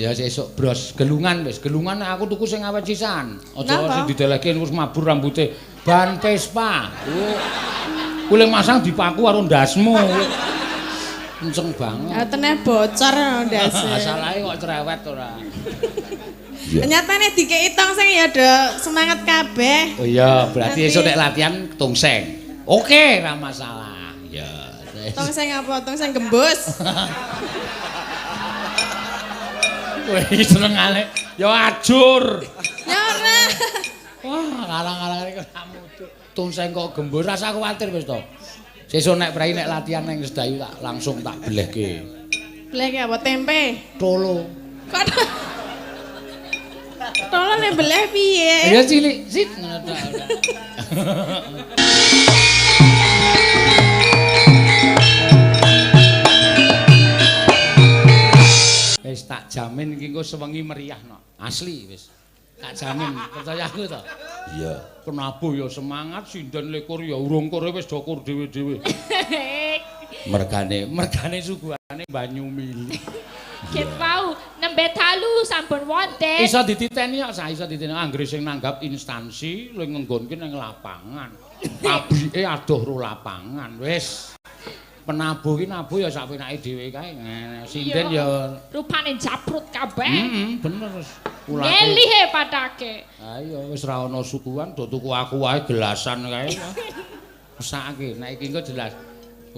Ya sesuk bros, gelungan wis. Gelungan aku tuku sing awet sisan. Aja sing dideleke wis mabur rambute. Ban Vespa. Kule masang dipaku karo ndasmu. Kenceng banget. Teneh bocor ndase. Masalahe kok cerewet ora. Nyatane dikeki tong sing ya do semangat kabeh. Oh iya, berarti esuk nek latihan tongseng. Oke, ora masalah. Ya. Tong sing apa? Tong sing gembus. Wih, senengane. Ya ajur. Ya ora. Wah, kalang-kalang iki kamu tuh. Tongseng kok gembur, rasa kuwatir wis to. Sesuk nek prai nek latihan ning Sedayu tak langsung tak belehke. Belehke apa tempe? Tolo. Kok tolo nek beleh piye? Ya cilik, sit ngono tok. Wis tak jamin iki engko sewengi meriah no. Asli wis. Tak jamin, percaya aku to. Iya. Penabuh ya semangat, sinden likur ya urung kore wis do kur dhewe-dhewe. Mergane suguhane banyu mili. Ket wau nembe dalu sampun wonten. Iso dititeni kok iso dititeni anggere sing nanggap instansi luwih ngenggonke ning lapangan. Pabrike adoh ro lapangan. Wis. Penabuh ki nabuh ya sak penake dhewe kae. Sinden ya rupane japrut kabeh. Bener. Ngelihe padake. Ha iya wis ra ana sukuan do tuku aku wae gelasan kae. Mesake nek iki engko jelas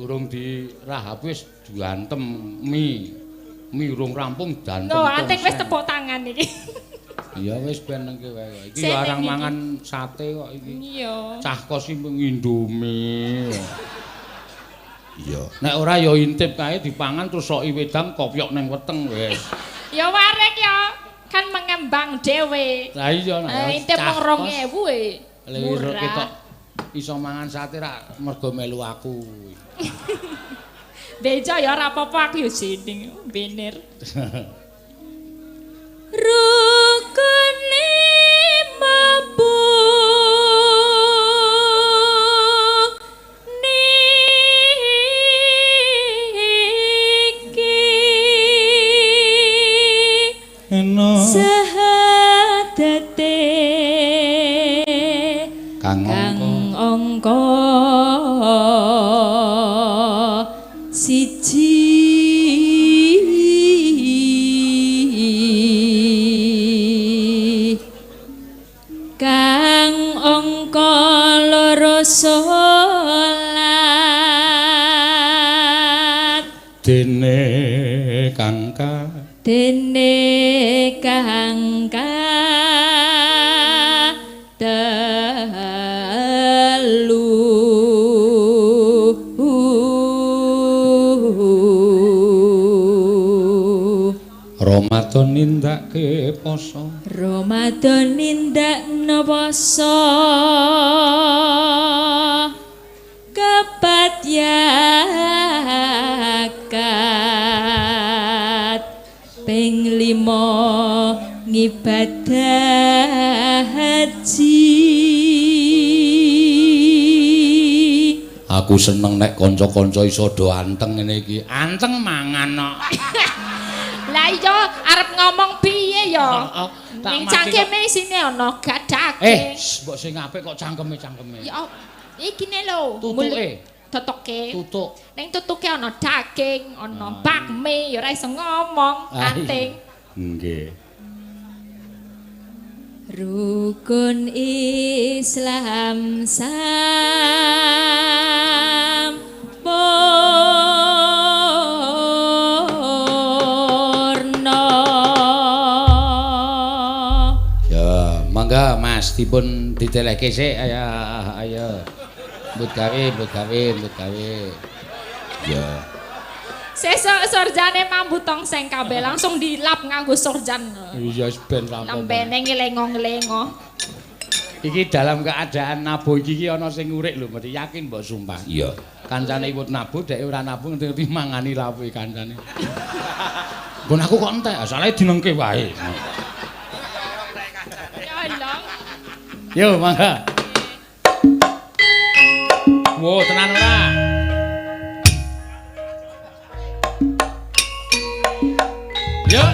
urung dirahap wis diantem mie. Mie urung rampung dantem. Lho, anting wis tepuk tangan iki. Iya wis ben nengke wae. Iki ya arang mangan sate kok iki. Iya. Cah kos iki Indomie. Iya. Nek ora ya intip kae dipangan terus soki wedang kopyok ning weteng wis. Ya warek ya. Kan mengembang dhewe. Lah iya nek intip mung 2000 e. Murah. Ketok iso mangan sate ra mergo melu aku. Bejo ya ora apa-apa aku yo sining bener. Rukune mampu sahadate kang angka siji kang angka loro salat dene kangka telu Ramadan nindake poso Ramadan nindakno poso kepadyakat ping 5 ngibadah haji. Aku seneng nek kanca-kanca iso do anteng ngene iki. Anteng mangan kok. Lah iya arep ngomong piye ya? Ning cangkeme isine ana gadake. Mbok sing apik kok cangkeme. Ya iki ne lho. Tutuke. Tutuk. Ning tutuke ana daging, ana bakmi, ya ora iso ngomong, anting. Nggih. Rukun Islam sampurna. Ya, mangga Mas dipun didelehke sik ayo. Mbut gawe. Ya. Sesuk sorjane mambu tongseng kabeh langsung dilap nganggo sorjan. Iya ben rampung. Lembene ngelengo-ngelengo. Iki dalam keadaan nabuh iki ana sing urip lho, mesti yakin mbok sumpah. Iya. Kancane iwut nabuh, dhek ora nabuh ngerti mangani lawe kancane. Nggon aku kok entek, asale dinengke wae. Ya Allah. Yo mangga. Wo tenan ora? Yo.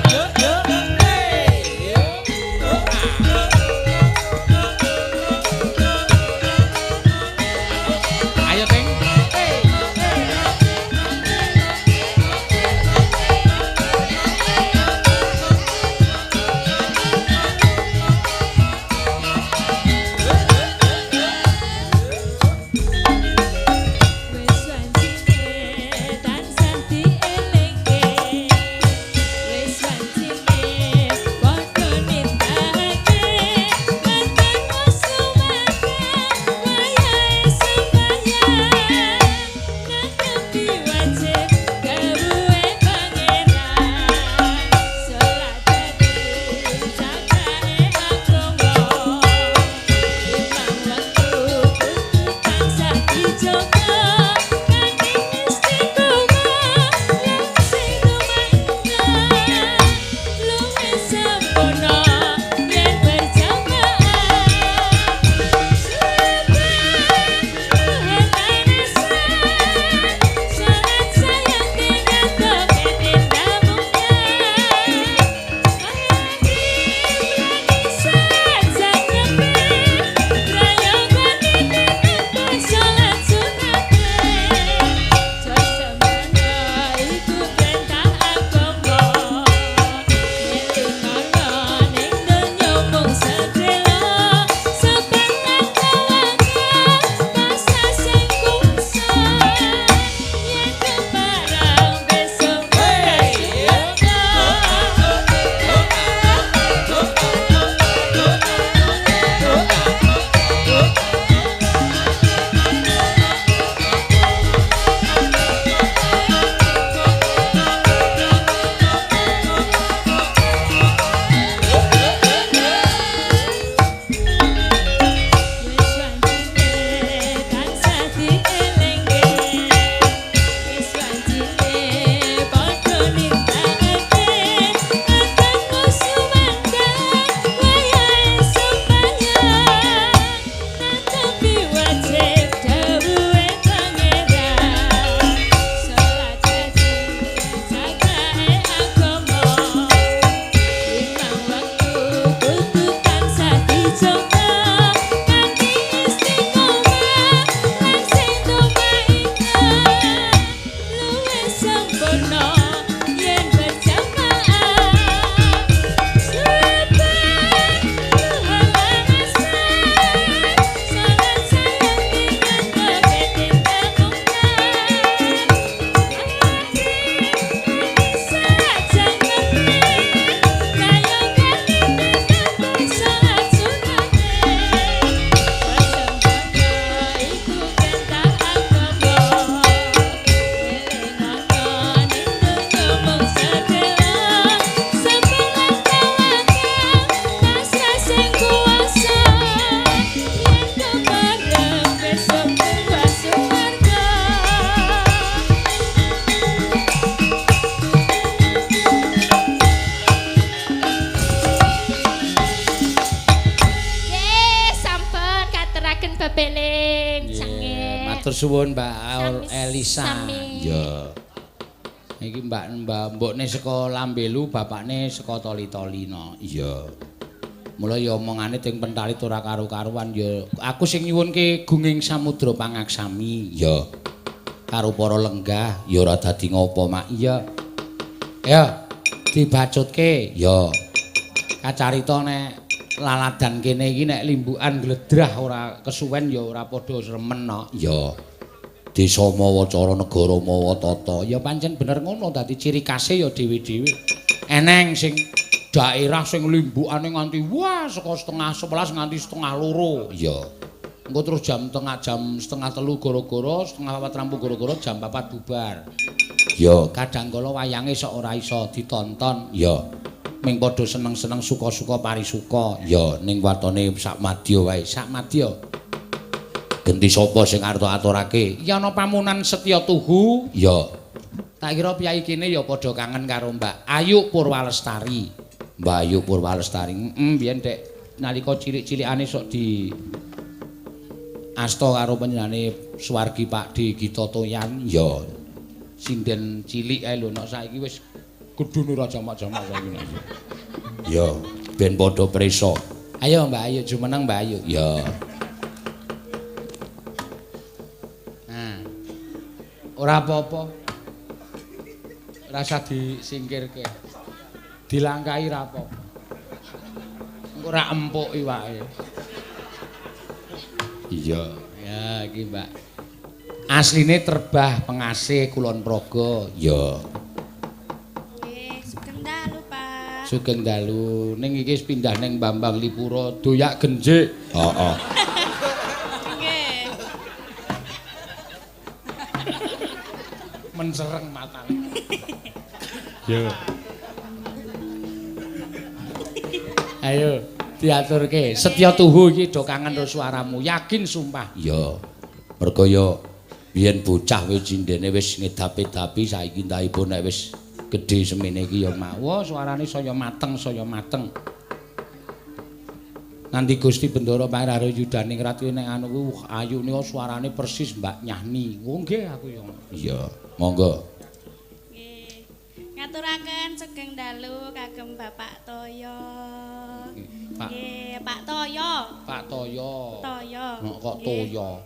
Matur suwun Mbak Elisa. Ya. Iki mbokne saka Lambelu, bapakne saka Toli-Toli no. Iya. Mula ya omongane teng Pentalit ora karo-karuan ya. Aku sing nyuwunke gunging samudra pangaksami. Ya. Karo para lenggah ya ora dadi ngopo, Mak. Iya. Ya, dibacutke. Ya. Kacarita nek laladan kene iki nek limbukan gledrah ora kesuwen ya ora padha remen no. Ya. Desa mawa cara negara mawa tata. Ya pancen bener ngono dadi ciri khase ya dhewe-dhewe. Eneng sing daerah sing limbukane nganti wah saka setengah 11 nganti setengah 2. Ya. Engko terus jam setengah 3 gara-gara, setengah 4 rampung gara-gara jam 4 bubar. Ya, kadang kala wayange sok ora iso ditonton. Ya. Ming padha seneng-seneng suka-suka parisuka. Ya, ning watone sak madya wae, sak madya. Genti sapa sing arep aturake? Ya ana pamunan Setya Tuhu. Ya. Tak kira piyai kene ya padha kangen karo Mbak Ayu Purwalestari. Mbak Ayu Purwalestari. Biyen Dek nalika cilik-cilikane sok di asta karo panjenengane Suwargi Pak D Gita Toyan. Ya. Sinden cilik ae lho nek saiki wis gedune ora jamak-jamak saiki. Ya, ben padha prisa. Ayo Mbak Ayu jumeneng Mbak Ayu. Ya. Ora apa-apa. Rasa disingkirke. Dilangkai ra apa-apa. Engko ora empuk iwake. Iya, ya iki Mbak. Asline Terbah Pengasih Kulon Progo. Ya. Nggih, sugeng dalu, Pak. Sugeng dalu. Ning iki wis pindah ning Bambang Lipuro, doyak genjik. Heeh. Nggih. Mensereng matane. Yo. Ayo diaturke. Setya Tuhu iki do kangen karo suaramu. Yakin sumpah. Ya. Mergo ya biyen bocah wis cindene wis ngedapi-dapi saiki entahipun nek wis gedhe semene iki ya mawa suarane saya mateng, saya mateng. Nanti Gusti Bendara Pangeran Yudaning Ratu nek anu kuwi ayu nika suarane persis Mbak Nyahni. Oh nggih aku ya. Iya, monggo. Nggih. Ngaturaken sugeng dalu kagem Bapak Toyo. Nggih, Pak Toyo. Pak Toyo. Toyo. Kok Toyo?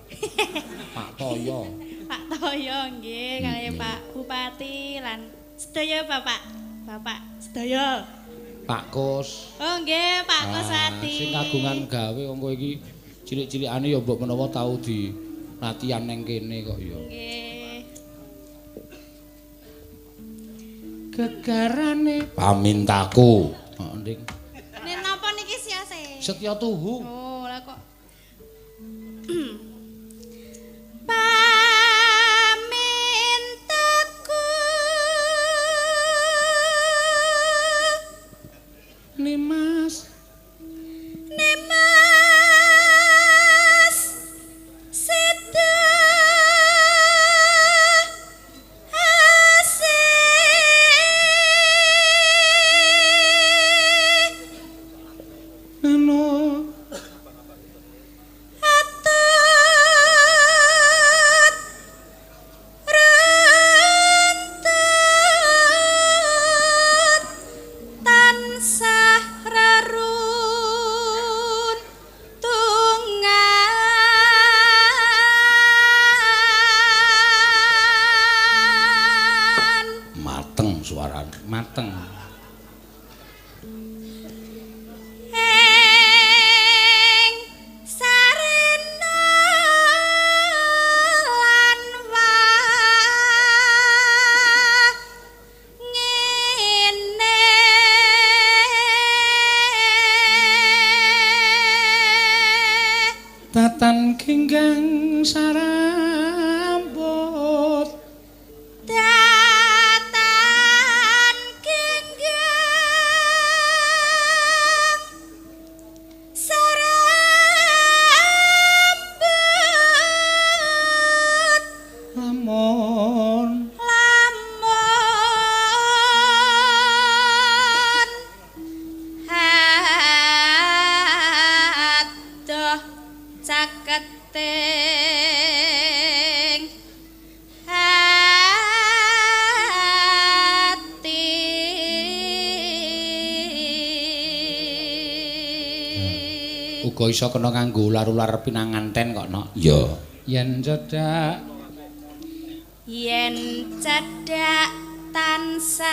Pak Toyo. Pak Toyo nggih kalih Pak Bupati lan sedaya Bapak sedaya. Pak Kus. Oh nggih, Pak Kuswati. Sing kagungan gawe wong kowe iki cilik-cilikane ya mbok menawa tau di latihan ning kene kok ya. Nggih. Gegarane pamintaku. Heeh, Nding. Nek napa niki siase? Setya Tuhu. Oh, lah kok Nimas Seda asih Nano atut rentut tansah rarun tungan mateng suarane, mateng. ing sarena lan ngene Tatan kenggang sarambut datan kenggang sarambut lamun lamun adoh cakete Uga iso kena kanggo ular-ular pinanganten kok, Nok. Ya. Yen cedhak tansah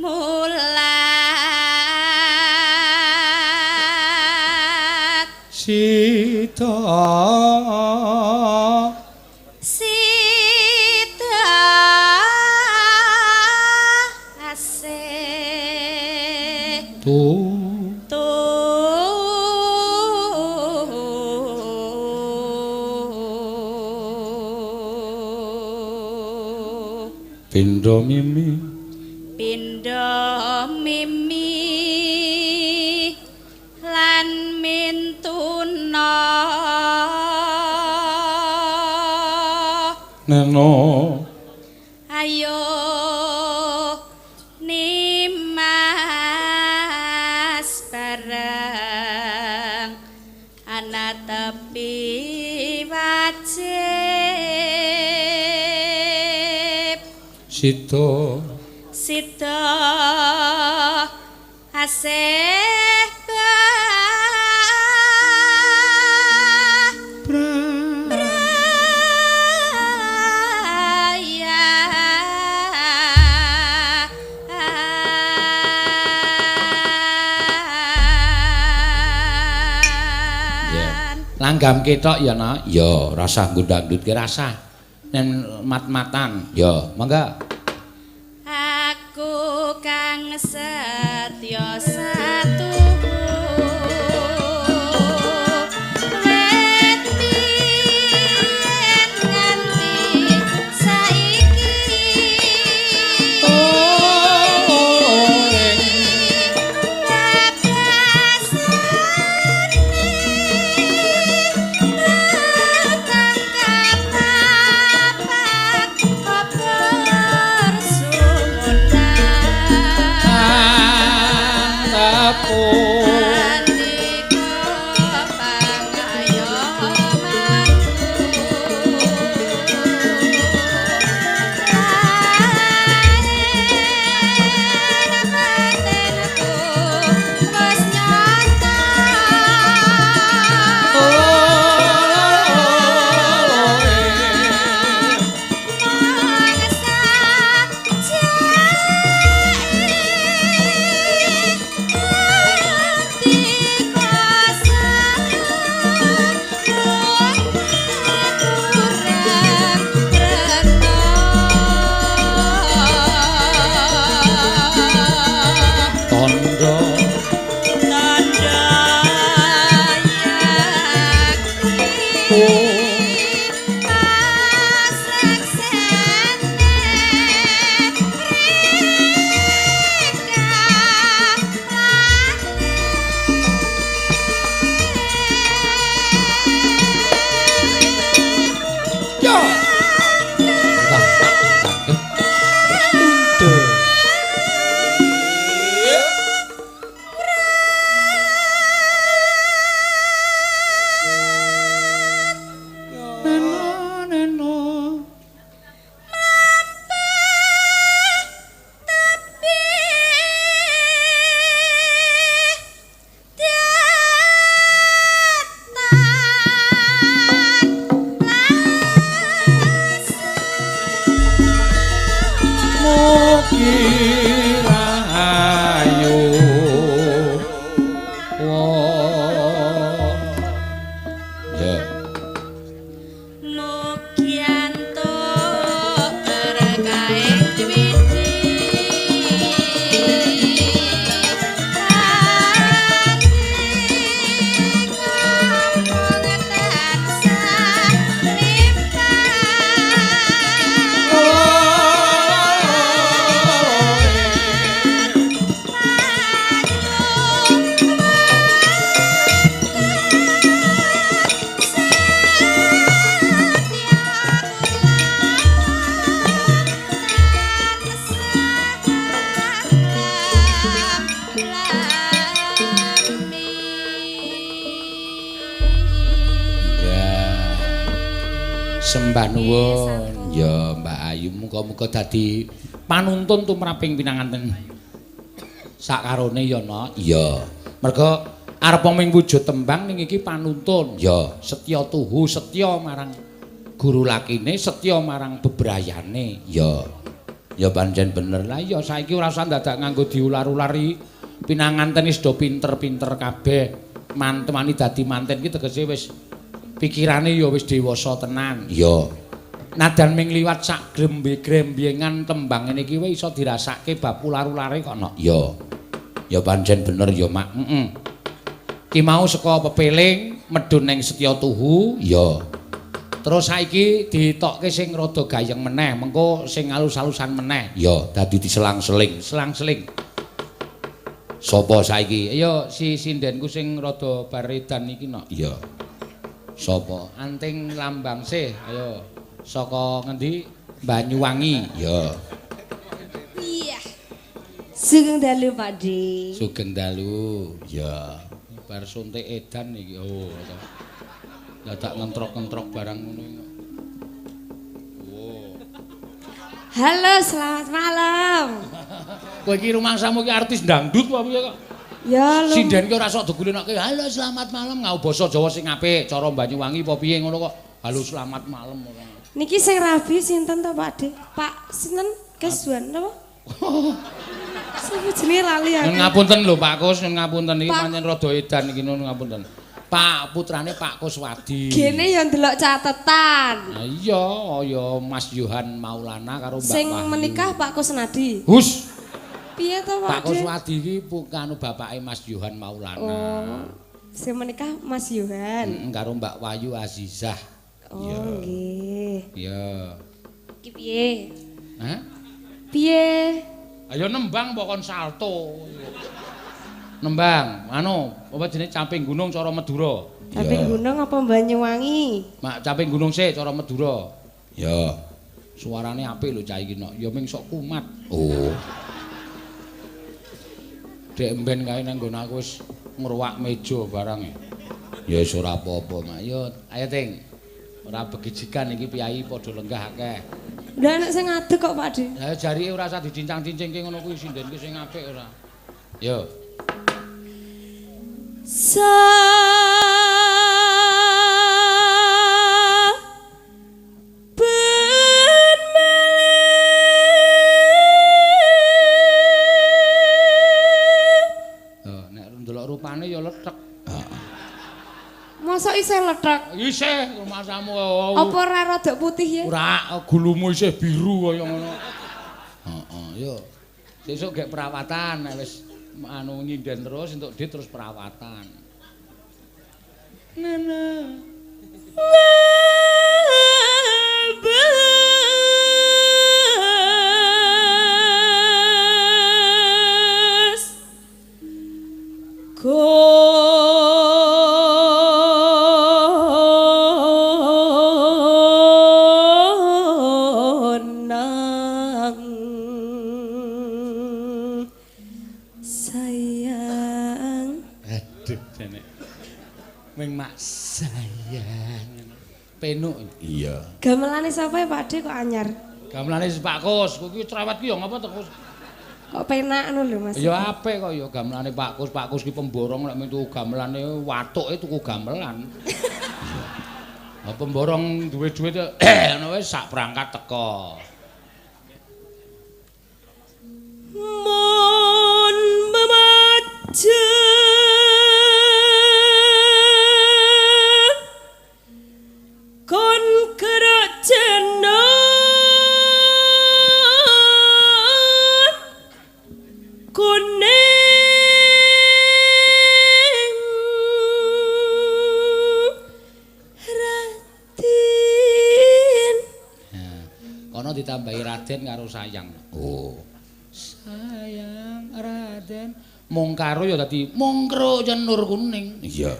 mulat sita asih pindha mimi lan mintuna neno ayo nimas bareng ana tepi wajib sita asih langgam ketok ya, Nak. Ya, rasah ngundang-ndut ki rasah. Nen mat-matan. Ya, Mangga. aku kang setya satuhu wet biyen nganti saiki Sembah nuwun. Ya, Mbak Ayu muga-muga dadi panuntun tumraping pinanganten sakarone ya, Nok. Iya. Merga arep ming wujud tembang ning iki panuntun. Ya, Setya tuhu, setya marang guru lakine, setya marang bebrayane. ya. Ya pancen bener. Lah iya saiki ora usah dadak nganggo diular-ulari. Pinanganten wis do pinter-pinter kabeh. Mantemani dadi manten iki tegese wis pikirane ya wis dewasa tenan. Ya. Nadan ming liwat sak grembe-grembengan tembang ngene iki wis iso dirasake bab ular-ulare kono. Ya. Ya pancen bener ya, Mak. Ki mau saka pepeling medhun ning setya tuhu. Ya. Terus saiki ditokke sing rada gayeng meneh, mengko sing alus-alusan meneh. Ya, dadi diselang-seling. Selang-seling. Sopo saiki? Ayo si sindenku sing rada baredan iki nok. Iya. Sopo? Anting Lambang sih, ayo. Saka ngendi? Banyuwangi. Ya. Iya. Sugeng dalu Pakde. Sugeng dalu. Ya. Bar suntik edan iki. Oh. Dadak ngentrok-ngentrok barang ngono iki. Oh. Halo, selamat malam. Kowe iki rumangsamu iki artis dangdut apa piye kok? Ya lho. Sinden ki ora sok dogulenokke. Halo, selamat malam. Ngau basa Jawa sing apik, cara Banyuwangi apa piye ngono kok. Halo, selamat malam ngono. Niki sing rabi sinten to Pakde? Pak sinten? Keswan napa? Sapa jenenge lali aku. Nyun ngapunten lho Pak Kus, nyun ngapunten iki Pak. pancen rada edan iki nyun ngapunten. Pak putrane Pak Kuswadi. Gene ya ndelok catetan. Nah iya, kaya Mas Yohan Maulana karo Mbak Sing Wahyu. menikah Pak Kusnadi. Hus, Piye to Pak Pakde? Kuswadi iki kanu bapake Mas Yohan Maulana. Oh. Sing menikah Mas Yohan. Karo Mbak Wahyu Azizah. Oh, nggih. Iya. Iki piye? Hah? Piye? Ayo nembang pokon salto. Nembang, anu, apa jenenge Caping Gunung cara Madura. Tapi gunung apa Banyuwangi? Mak Caping Gunung sik cara Madura. Ya. Suarane apik lho cah iki nok. Ya ming sok kumat. Oh. Dek mben kae nang nggon aku wis ngruwak meja barang e. Ya wis ora apa-apa, Mak. Ayo, ayo Ting. Ora begijikan iki piyai padha lenggah akeh. Udah anak sing ngadeg kok Pakde. Lah jarike ora usah dicincang-cincingke ngono kuwi sindenke sing apik ora. Yo. Oh, nek ndelok rupane ya lethek. Mosok isih lethek. Isih rumasamu. Apa ora rada putih ya? Ora gulumu isih biru kaya ngono. Heeh, yo. Sesuk gek perawatan nek wis anu nyinden terus entuk dit terus perawatan. Nana. Konang sayang. Aduh jane. Ming mak sayang. Penuk. Iya. Gamelane sapa ya Pakde kok anyar? Gamelane Pak Kus, kowe iki cerewet ki ya ngapa to Kus? Kok penak ngono lho Mas. Ya apik kok ya gamelane Pak Kus. Pak Kus ki pemborong nek tuku gamelane watuke tuku gamelan. Lah pemborong duwe duit ngono wis sak perangkat teko. Mon memaja kon kerajenan kuning Ratin. Nah, kono ditambahi Raden karo sayang. Oh. Sayang Raden mung karo ya dadi mongkro jenur kuning. Iya.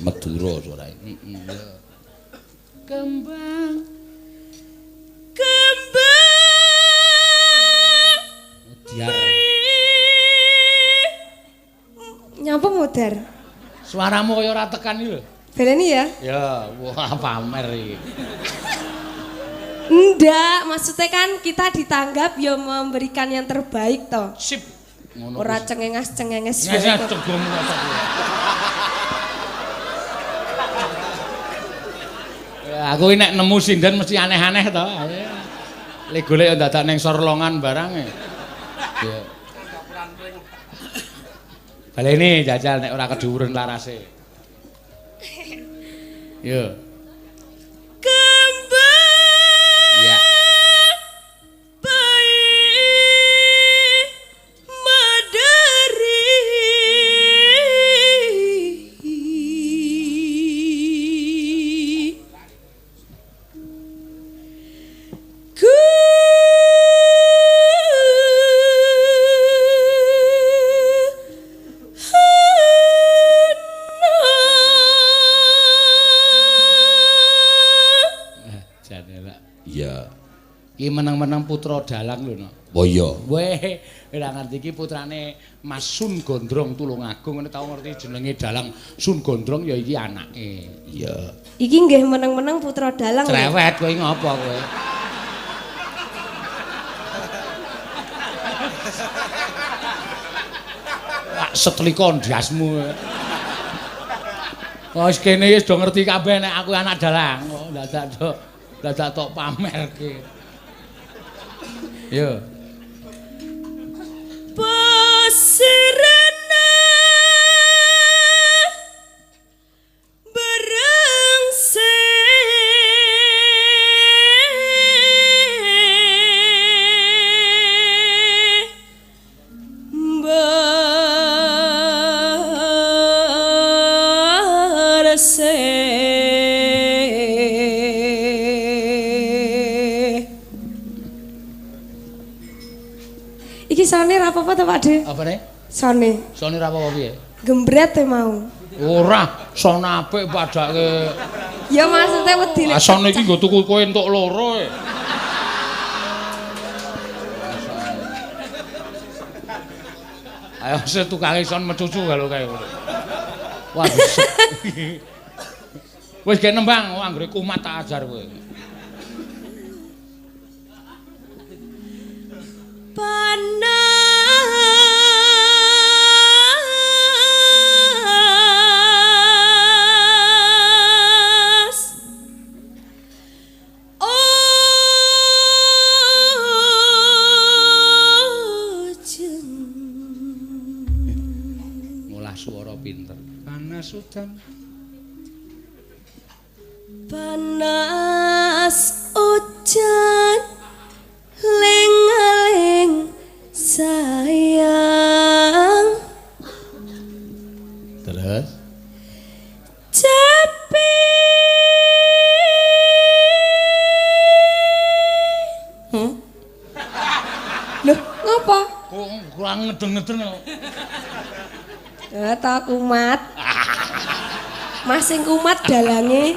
Madura suarae. Iya. Kembang diar. Nyapa mudar? Suaramu kaya ora tekan iki lho. Beleni ya? Ya, wah pamer iki. Enggak, maksudnya kan kita ditanggap ya memberikan yang terbaik toh. Sip. Ngono. Ora cengenges-cengenges. Ngesek cegom kok. Ya aku nek nemu sinden mesti aneh-aneh to. Lek golek dadak ning sorlongan barang e. Ya. Baleni jajal nek ora keduwuren larase. Yo. Kembang. Ya. Iki menang-menang putra dalang lho no. Oh iya. Weh, ora ngerti iki putrane Mas Sun Gondrong Tulungagung ngene tau ngerti jenenge dalang Sun Gondrong ya iki anake. Iya. Iki nggih meneng-meneng putra dalang. Cerewet kowe ngopo kowe? Wah, setlika ndasmu. Wis kene wis do ngerti kabeh nek aku anak dalang. Kok dadak tok pamerke. Yo. Pasirana berengse Iki sone ra apa-apa to, Pak De? Apane? Sone. Sone ra apa-apa piye? Gembret e mau. Ora, son apik padake. Ya maksudnya wedi Ah sone iki nggo tuku kowe entuk loro e. Ayo se tukange son mecucu kalau kae. Wah. Wis ge nembang, anggere kumat tak ajar kowe. Panas ojen Ngolah swara pinter. Panas udan. panas ojan ling-ling sayang Terus Cepi Loh, ngapa? kok kurang ngedeng-ngedeng kok. Ta kumat. Mas sing kumat dalange.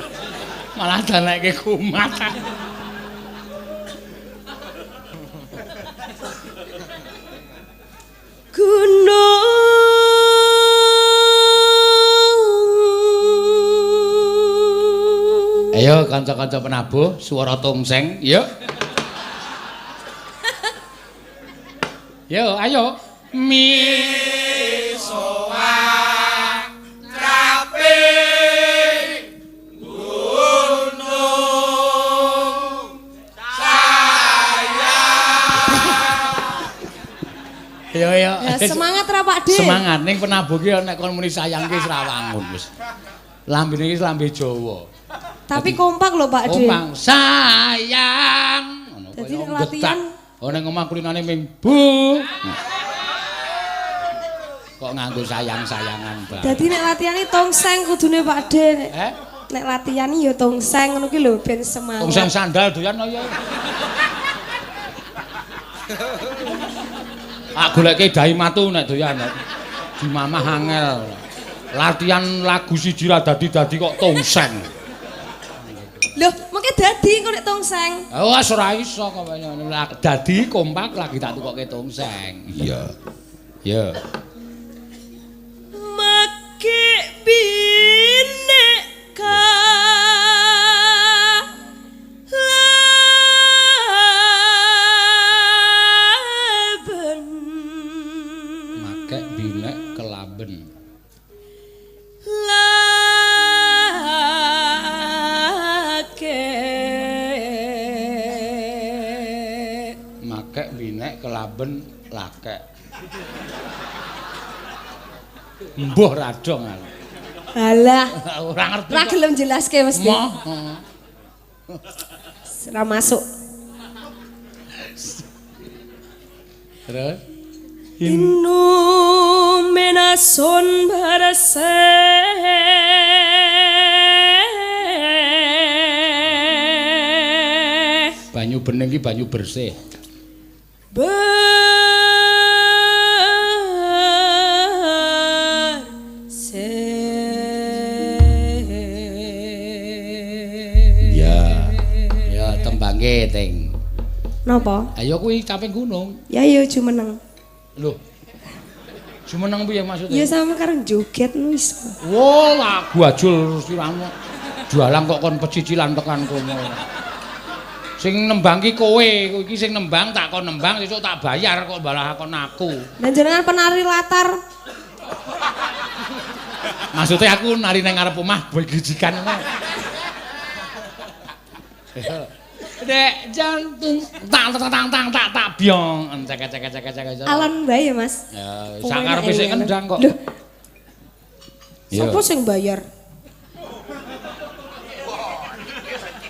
Malah daneke kumat. Gunung. Ayo kanca-kanca penabuh, swara tongseng, yuk. Yo, ayo. Yo. Ya, semangat ra Pak De. Semangat ning penabuh ki nek kon muni sayang ki Srawangun wis. Lambene iki lambe Jawa. Tapi kompak lho Pak De. Komang sayang. Ngono Dadi kaya nek latihan oh ning omah kulinane ming Bu. Kok nganggo sayang-sayangan banget. Dadi nek latihane tongseng kudune Pak De. Nek latihan ya tongseng ngono ki lho ben semangat. Tongseng sandal doyan ya. Ah goleke dai matu nek doyan. Di mamah angel. Latihan lagu siji ra dadi-dadi kok tongseng. Loh, mengke dadi kok nek tongseng. Oh, wis ora iso kok dadi kompak lagi tak tukoke tongseng. Iya. Ya. Make bineka laben makek binek kelaben. Makek binek kelaben lakek. Mbuh radong aku. Halah. Ora ngerti. Ora gelem jelaske mesti. Ora masuk. Terus Inumena son barase banyu bening iki banyu bersih. Ya tembange ting. Napa? Ayo kuwi caping gunung. Ya yo jumeneng. Lho. Jumeneng piye maksudnya? Ya sama karo joget wis. Wo, lagu ajul siramu. Jualan kok kon pecicilan tekan kono. Sing nembang ki kowe, iki sing nembang tak kon nembang sesuk tak bayar kok malah kon aku. Dan jenengan penari latar. Maksudnya aku nari nang ngarep omah boy gijikan ngono. Dek jantung tak biong cek. Alon bae ya Mas. Ya sakarepe sik kendang kok. Lho. Sopo sing bayar?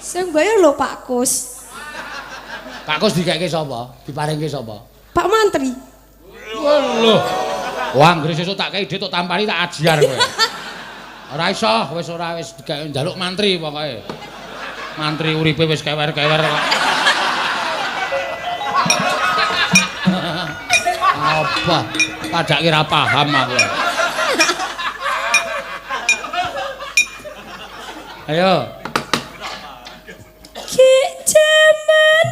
Sing bayar lho Pak Kus. Pak Kus dikeke sapa? Diparingke sapa? Pak Mantri. Lho. Wah, anggere sesuk tak kei dhek tok tampani tak ajar kowe. Ora iso, wis ora wis dikek njaluk mantri pokoke. Mantri uripe wis kewer-kewer kok. Apa? Padak kira paham aku. Ayo. Ki jaman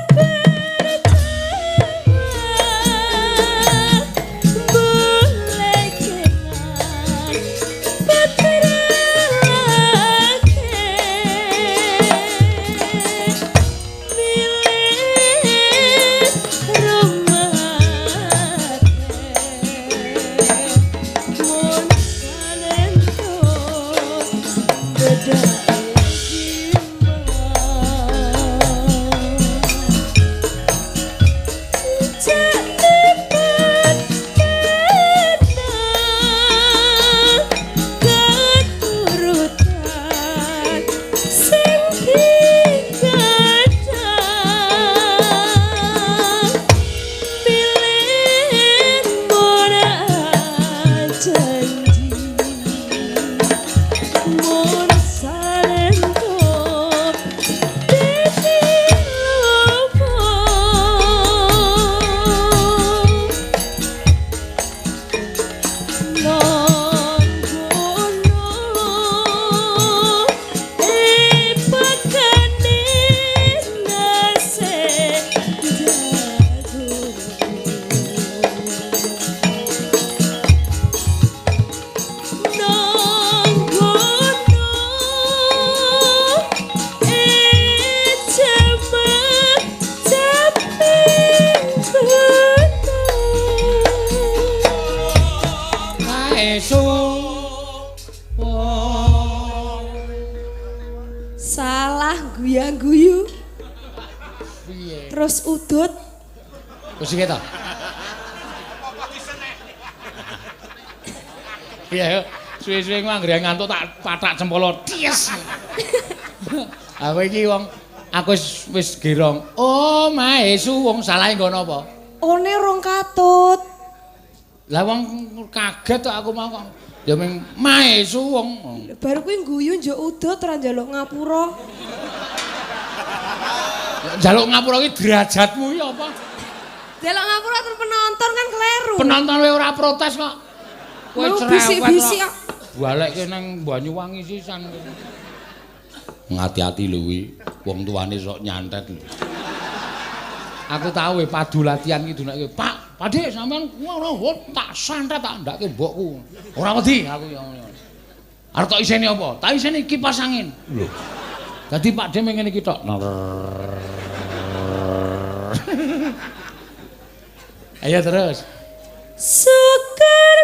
guyu. Terus udut. Terus iki to. Iya, suwe-suwe anggere ngantuk tak patak cempolo ties. Aku iki wong aku wis gerong. Oh, maesu wong salah nggono apa? One rong katut. Lah wong kaget kok aku mau kok. Ya ming maesu wong. Baru kuwi guyu njuk udut ora njaluk ngapura. Njaluk ngapura ki derajatmu ya apa? Njaluk ngapura terus penonton kan kleru. Penonton wae ora protes kok. Kowe cerewet. Bisik-bisik kok. Balekke nang Banyuwangi sisan. Ngati-ati lho kuwi, wong tuane sok nyantet lho. Aku tahu padu latihan ki dunake, Pak, Pakde sampean ngono tak santet tak ndake mbokku. Ora wedi aku ya ngono. Arep tak iseni apa? Tak iseni kipas angin. Lho. Dadi Pakde ngene iki tok. Ayo terus. Syukur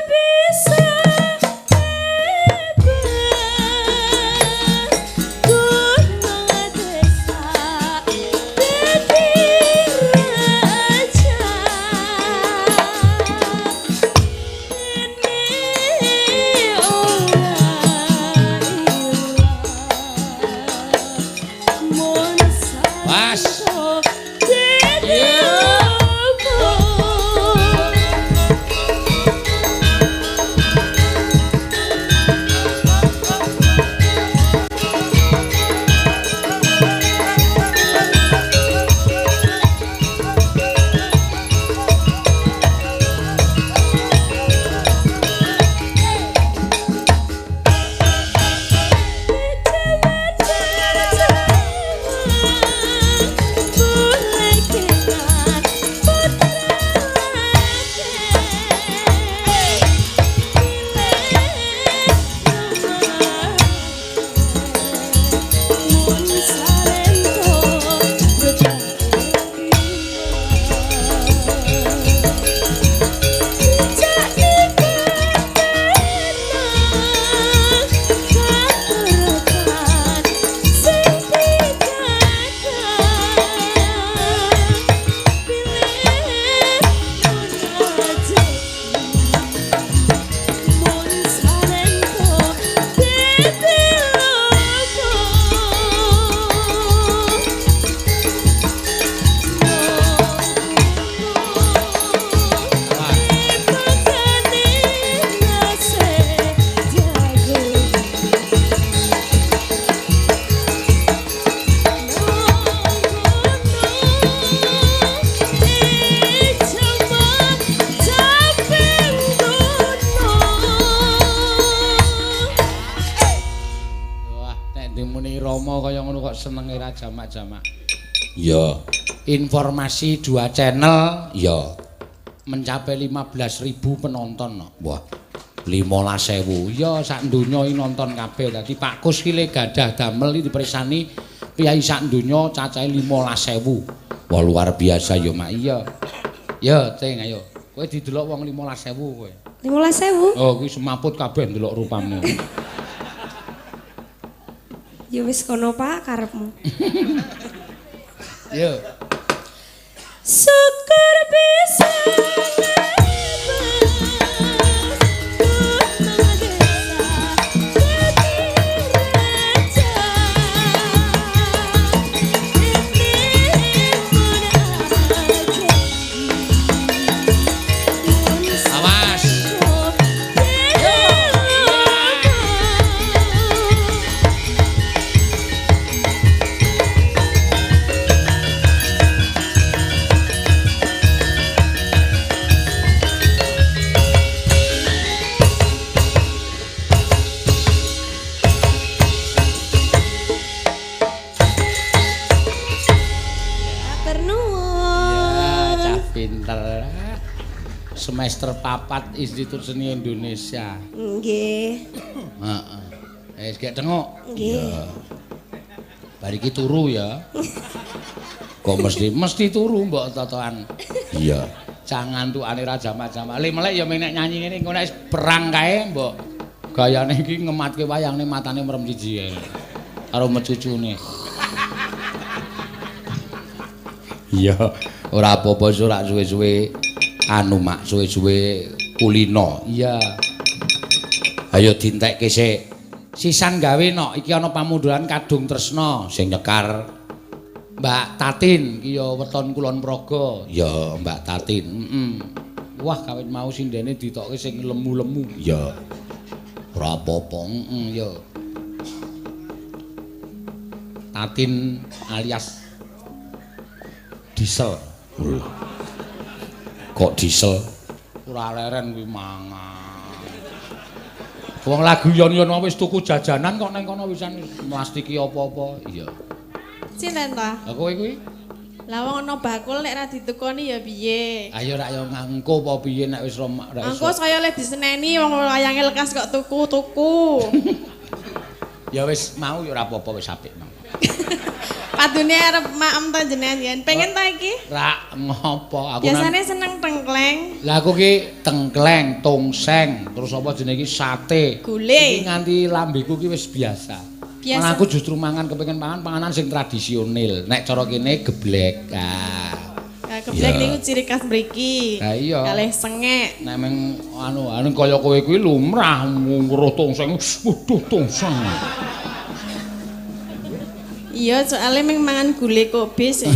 Rama kaya ngono kok senenge ra jamak-jamak. Ya. Informasi 2 channel Ya. mencapai 15.000 penonton. Wah. 15.000. Ya sak donya iki nonton kabeh. Dadi Pak Kus ki le gadah damel iki dipersani piyai sak donya cacahe 15.000. Wah luar biasa ya Mak. Iya. Ya, Cing ayo. Kowe didelok wong 15.000 kowe. 15.000? Oh, kuwi semaput kabeh ndelok rupamu. Ya wis kono Pak karepmu. Yo. Syukur bisa semester 4 Institut Seni Indonesia. Nggih. Heeh. Wis gek tengok. Nggih. Bar iki turu ya. Kok mesti turu mbok totoan. Iya. Jangan tukane ra jamak-jamak. Le melek ya mek nyanyi ngene engko nek perang kae mbok gayane iki ngematke wayangne matane merem siji karo mecucune. Iya, ora apa-apa ora suwe-suwe anu Mak, suwe-suwe kulino. Iya. Ayo dintekke sik. Sisan gawe nok iki ana pamunduran Kadung Tresna Sing nyekar Mbak Tatin iki ya weton Kulon Praga. ya Mbak Tatin. Wah, kawit mau sindene ditokke sing lemu-lemu. Ya. Ora apa-apa. Ya. Tatin alias Diesel. Kok diesel? Ora leren kuwi mangan. Wong lagu yon-yon wis tuku jajanan kok nang kono wisan mlastiki apa-apa. Iya. Sinten ta? Lah kowe kuwi? Lah wong ana bakul nek ra ditukoni ya piye? Ayo rak yo ngangko apa piye nek wis ra iso. Engko saya le diseneni wong wayange lekas kok tuku-tuku. Ya wis mau ya ora apa-apa wis apik mau. Padune arep maem ta jenengan yen. Pengen ta iki? Rak ngopo aku Biasane seneng tengkleng. Lah aku ki tengkleng, tongseng, terus apa jenenge iki sate. Gule. Iki nganti lambeku ki wis biasa. Biasa. Aku justru mangan kepengin panganan sing tradisional. Nek cara kene geblek. Nah, geblek niku ciri khas mriki. Ha iya. Kalih sengek. Nek meng anu kaya kowe kuwi lumrah nguruh tongseng. Waduh tongseng. Iya, soalnya meng mangan gule kobe sih.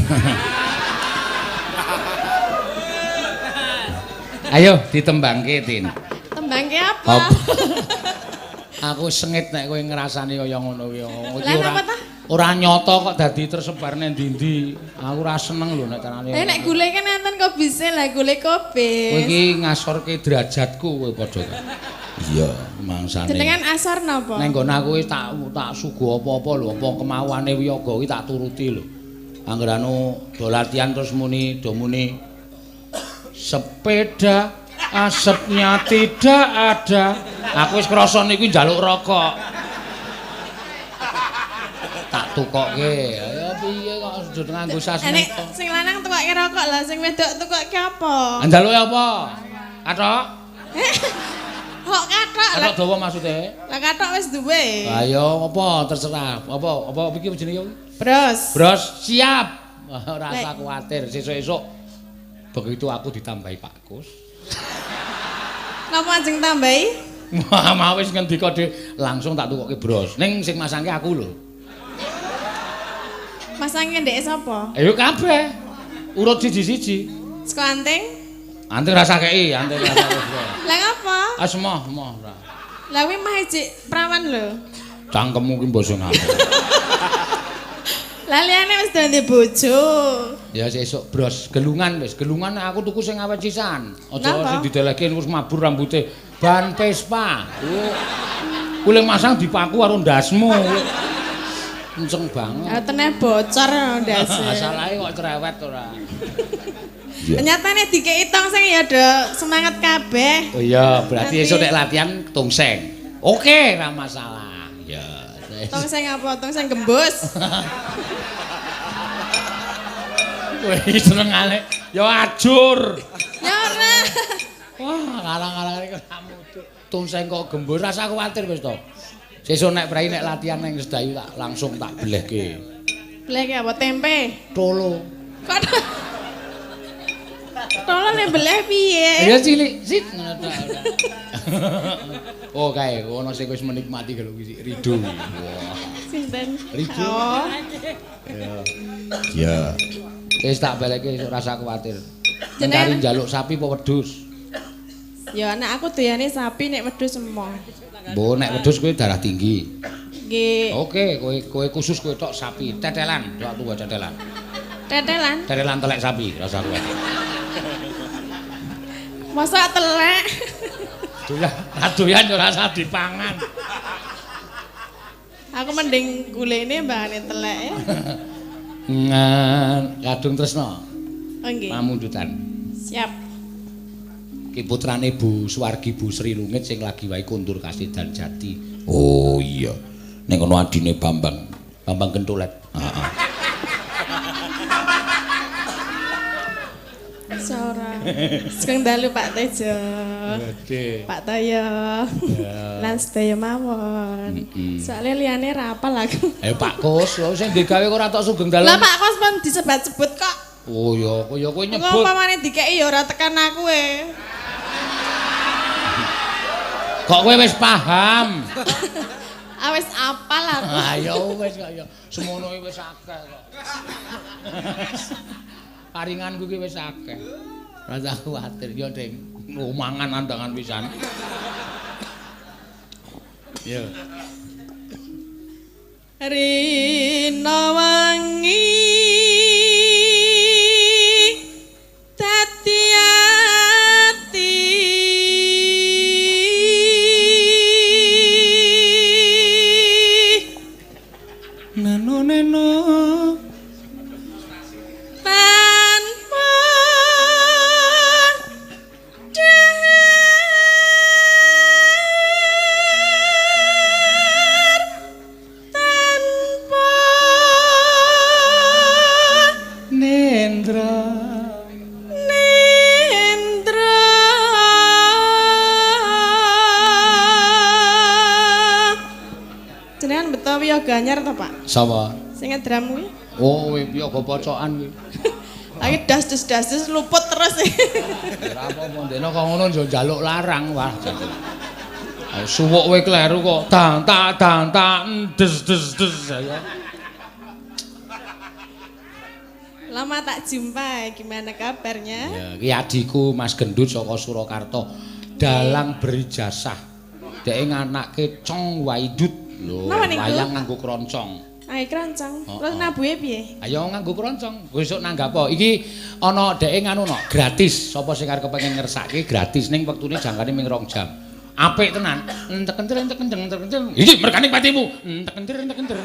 Ayo ditembangke, Tin. Tembangke apa? Aku sengit nek kowe ngrasani kaya ngono kuwi. Lah napa ta? Ora nyata kok dadi tersebar nang ndi-ndi. Aku ora seneng lho nek carane. Nek gule kan enten kok bisa lah gule kobe. Kowe iki ngasorke derajatku kowe padha. Iya, mangsane. Jenengan asor napa? Ning nggon aku tak sugo apa-apa lho, apa kemauane wiyaga kuwi tak turuti lho. Angger anu do latihan terus muni sepeda asapnya tidak ada. Aku wis krasa niku njaluk rokok. Tak tukokke. Ya piye kok sujud nganggo sasmen. Nek sing lanang tukokke rokok lah, sing wedok tukokke apa? Njaluke apa? Kathok? Kok kathok lah. Kathok dawa maksude? Lah kathok wis duwe. Ayo apa terserah. Apa iki jenenge? Bros. Bros, siap. Ora usah kuwatir, sesuk-esuk begitu aku ditambahi Pak Kus. Napa ajeng tambahi? Wah, mau wis ngendika langsung tak tukokke bros. Ning sing masangke aku lho. Masangke ndek sapa? Ayo kabeh. Urut siji-siji. Seko anting? Anting rasa kei, anting rasa kei. Lah ngapa? Moh ora. Lah kuwi mah ijik prawan lho. Cangkemmu ki mbok sing apik. Lah liyane wis dadi bojo. Ya sesuk bros, gelungan wis. Gelungan aku tuku sing awet sisan. Aja Napa? sing dideleke wis mabur rambute. Ban Vespa. Kuwi masang dipaku karo ndasmu. Kenceng banget. Atene bocor ndase. Masalahe kok cerewet ora. Nyatane dikeki tongseng ya do semangat kabeh. Oh iya, berarti esuk nek latihan tongseng. Oke, ora masalah. Ya. Tongseng apa? Tongseng gembus. Kowe iki senengane ya ajur. Ya ora. Wah, karang-karang iki kamu tongseng kok gembus, rasa kuwatir wis to. Sesuk nek prai nek latihan ning Sedayu tak langsung tak blehke. Blehke apa tempe? Tolo. Kok tolo nek beleh piye? Ya cilik, sit ngono tok. Oh kae, ono sing wis menikmati kalau iki Rido. Wah. Sinten? Rido. Oh. Ya. Wis tak baleke rasa kuwatir. Jenenge Cari njaluk sapi apa wedhus? Ya anak aku doyane sapi nek wedhus emoh. Mbok nek wedhus kowe darah tinggi. Nggih. Oke, kowe khusus kowe tok sapi, tetelan, tok tuwa tetelan. Tetelan. Tetelan telek sapi, rasa kuwatir. Masa telek? Doyan yo rasa dipangan. Aku mending gulene mbahane telek ya. Ngan kadung tresno. Oh nggih. Pamundutan. Siap. Ki putrane Bu Suwargi Bu Sri Lungit sing lagi wae kundur kasidan jati. Oh iya. Ning kono adine Bambang. Bambang Kentulet. Heeh. Saora. Sing dalu Pak Tejo. Pak Toyo. Lan sedaya mawon. Soale liyane ra apal aku. Pak Kos, lho sing digawe kok ora tok sugeng dalan. Lah Pak Kos pun disebat-sebut kok. Oh ya, kowe nyebut. Kok pamane dikeki ya ora tekan aku Kok kowe wis paham? Wis apal aku. Ayo wis kok ya. Semono wis akeh kok. Paringanku ki wis akeh. Rasa kuwatir ya, Ding. Mangan andangan pisan. Ya. Rina wangi dadi ati Neno tanpa dar tanpa Nendra Nendra jenengan Betawi ya Ganyar to Pak? sapa? Sing ngedram kuwi? Oh, piyaga pocokan kuwi. Lagi das luput terus. Ora apa-apa ndene kok ngono njaluk larang wah. Suwuk kowe kleru kok dang tak des ya. Lama tak jumpa, gimana kabarnya? Ya, iki adikku Mas Gendut saka Surakarta. Dalang berijazah. Dhek nganake Cong Waidut. Lho, Napa niku? wayang nganggo kroncong. Ayo keroncong. Oh, Terus oh. nabuhe piye? Ayo nganggo kroncong. Besok nanggap apa? Iki ana dhek nganu no, gratis. Sapa sing arep kepengin ngersake gratis ning wektune jangkane ming 2 jam. Apik tenan. Entek-entek. Iki merkane patimu. Entek-entek.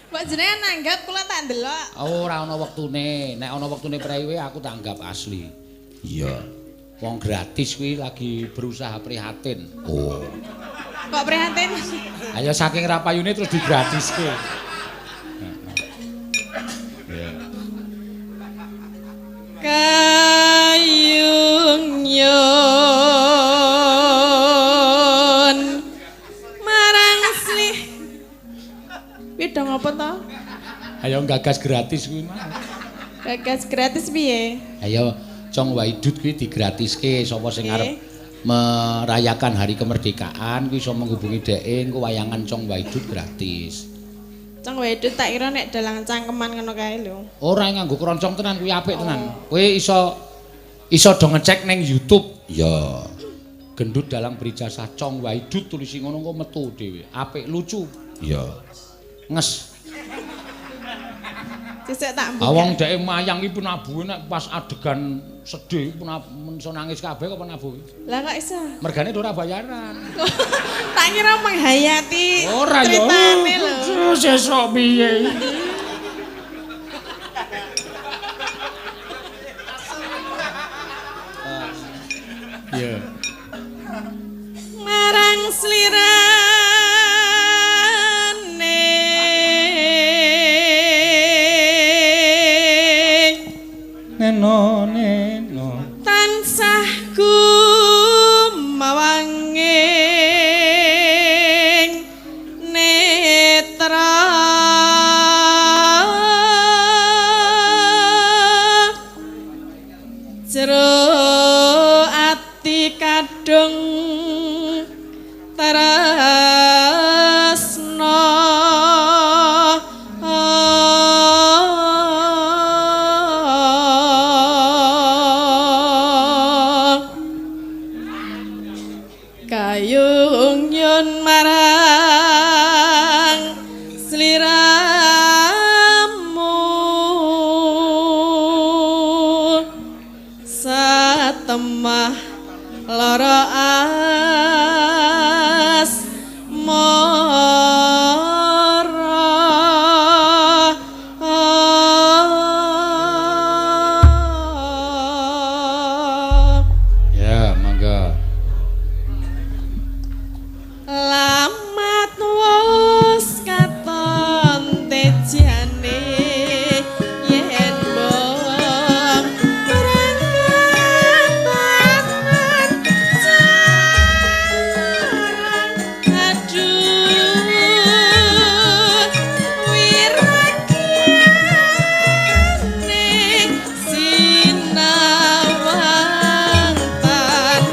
Mbok jenengan nanggap kula tak ndelok. Ora ana wektune. Nek ana wektune praiwe aku tanggap asli. Iya. Wong gratis kuwi lagi berusaha prihatin. Oh. Kok prihatin? Ayo saking rapayune terus digratiske. Kayung yon marang slih. Kuwi dong apa to? Ayo gagas gratis kuwi mah. Gagas gratis piye? Ayo Cong Waidut kuwi digratiske sapa sing arep merayakan hari kemerdekaan kuwi iso menghubungi dhek engko wayangan Cong Waidut gratis. Cong wedhus tak kira nek dalang cangkeman ngono kae lho. Ora nganggo kroncong tenan kuwi apik tenan. Kowe iso do ngecek ning YouTube. Ya. Gendut dalang berijazah Cong Waidut tulisi ngono engko metu dhewe. Apik lucu. Ya. Nges. Dhisik tak mbukak. Awang dhek mayang iki penabuhe nek pas adegan sedih menso nangis kabeh kok penabuhe. Lah kok iso? Mergane ora bayaran. Tak kira menghayati Ora ya. ceritane lho. Sesuk piye iki? Ya. Marang slirane Neno tansah gumawanging netra jero ati kadung tresno kayung nyun marang sliramu satemah lara Ya, mangga. lamat wus katon tejane yen bom berangkat jarang aduh wiragiane sinawang tan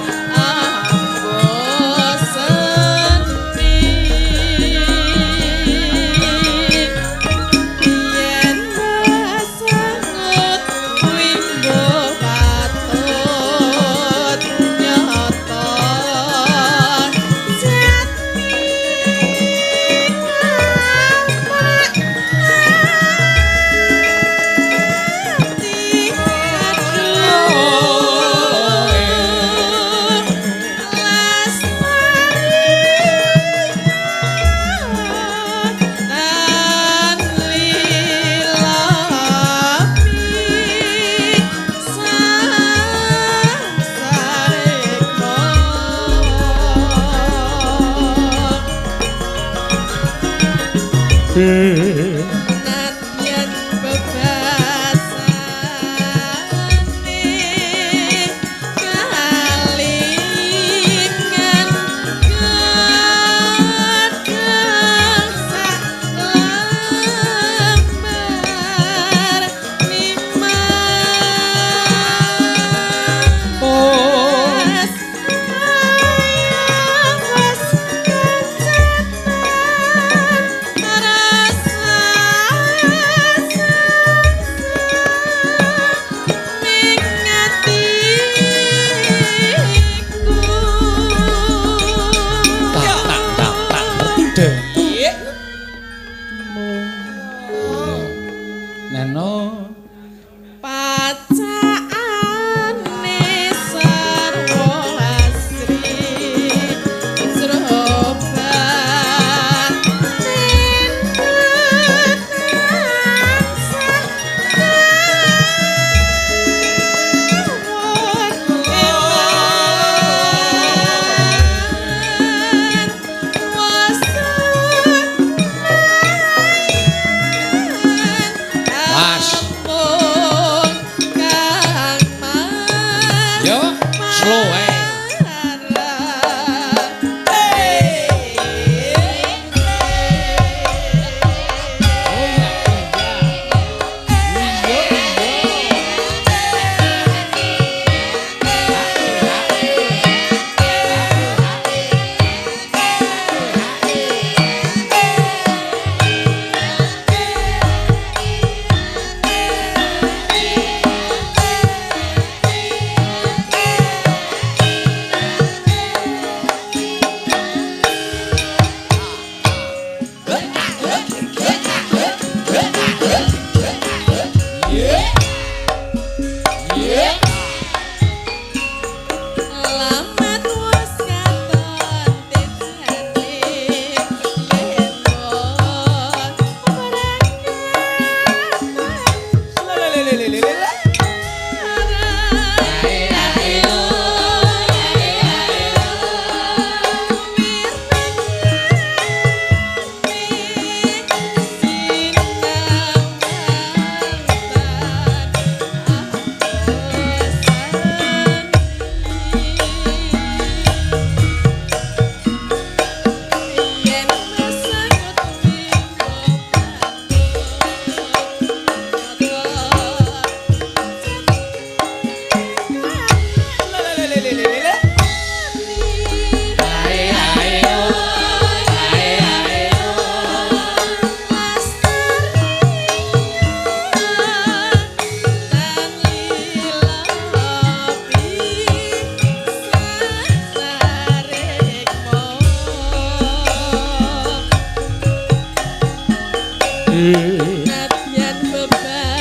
yen sanget wimbo patut nyoto Nadyan bebasane kalingan kadang sak lembar limas ayah was kencetan rasa Nadyan beban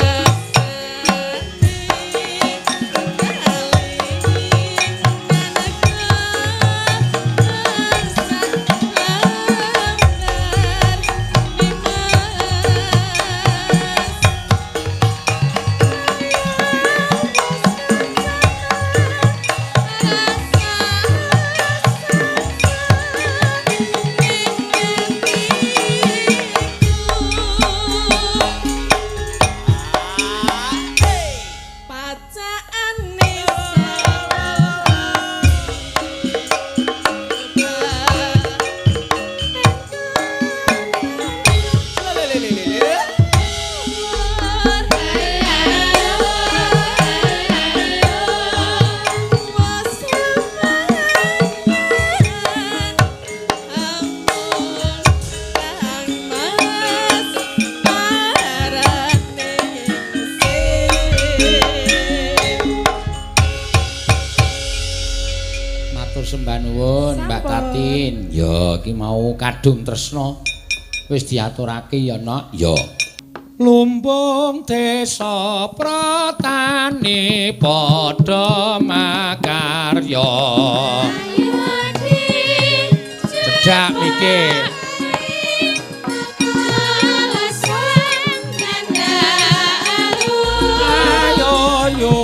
sembah nuwun Mbak Tatin. Ya iki mau kadung tresna wis diaturake ya Nok. Ya. Lumbung desa pratani padha makarya. Cedak mikir. Ayo yo.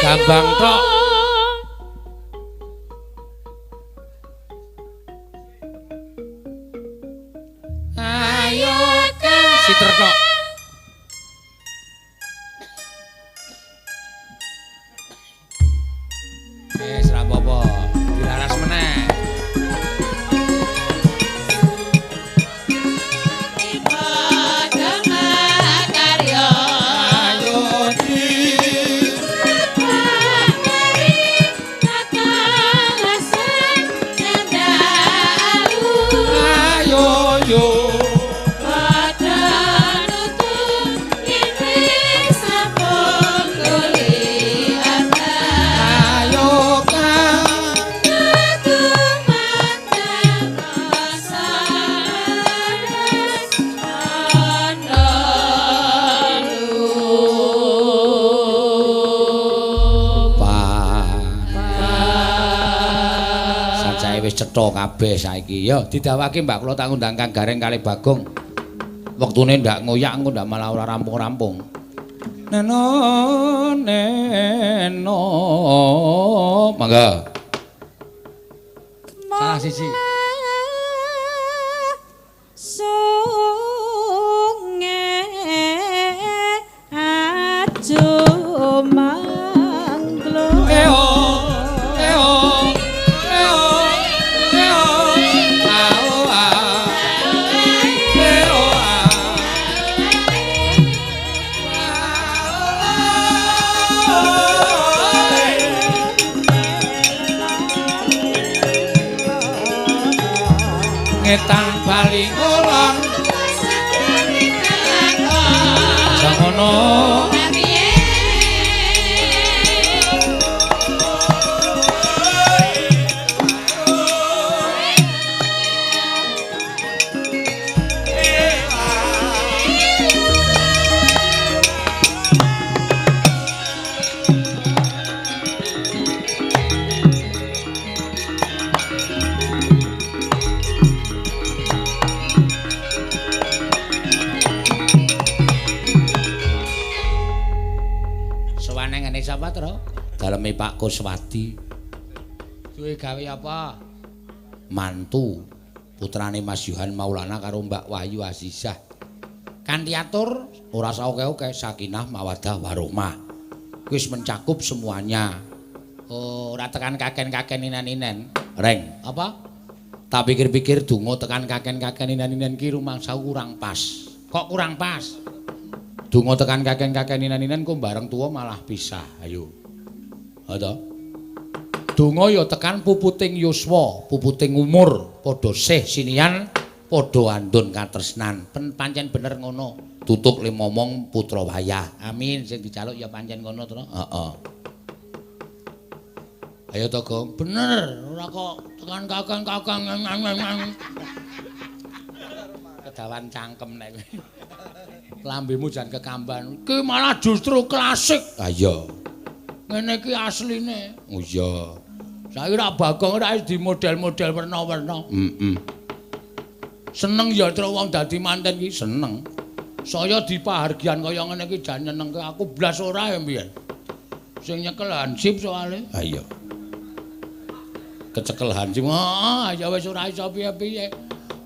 Gambang tok. Ayo kan siter tok. Wis ra apa-apa, dilaras meneh. Cetha kabeh saiki. Ya didhawuhake Mbak kula tak ngundang Kang Gareng kali Bagong. Wektune ndak ngoyak engko ndak malah ora rampung-rampung. Neno neno. Mangga. Salah siji. Ngetang bali ngulon jangono sapa to? Daleme Pak Kuswadi. Duwe gawe apa? Mantu putrane Mas Yohan Maulana karo Mbak Wahyu Azizah. Kanthi atur ora saoke-oke sakinah mawaddah warahmah. Wis mencakup semuanya. Oh, ora tekan kaken-kaken inen-inen. Reng, apa? Tak pikir-pikir donga tekan kaken-kaken inen-inen ki rumangsa kurang pas. Kok kurang pas? Donga tekan kaken-kaken inen-inen kok bareng tuwa malah pisah. Ayo. Ha to? Donga ya tekan puputing yuswa, puputing umur, padha sih sinian, padha andun katresnan. Pancen bener ngono. Tutuk le momong putra wayah. Amin sing dijaluk ya pancen ngono to. Heeh. Ayo to, Gong. Bener, ora kok tekan kakang-kakang. Kedawan cangkem nek kowe. Lambemu jan kekamban. Ki malah justru klasik. Ah iya. Ngene iki asline. Oh iya. Saiki ra Bagong ora di model-model werna-werna. Seneng ya terus wong dadi manten iki seneng. Saya dipahargyan kaya ngene iki jan nyenengke aku blas ora ya mbiyen. Sing nyekel hansip soalé. Ah iya. Kecekel hansip. Ya wis ora iso piye-piye.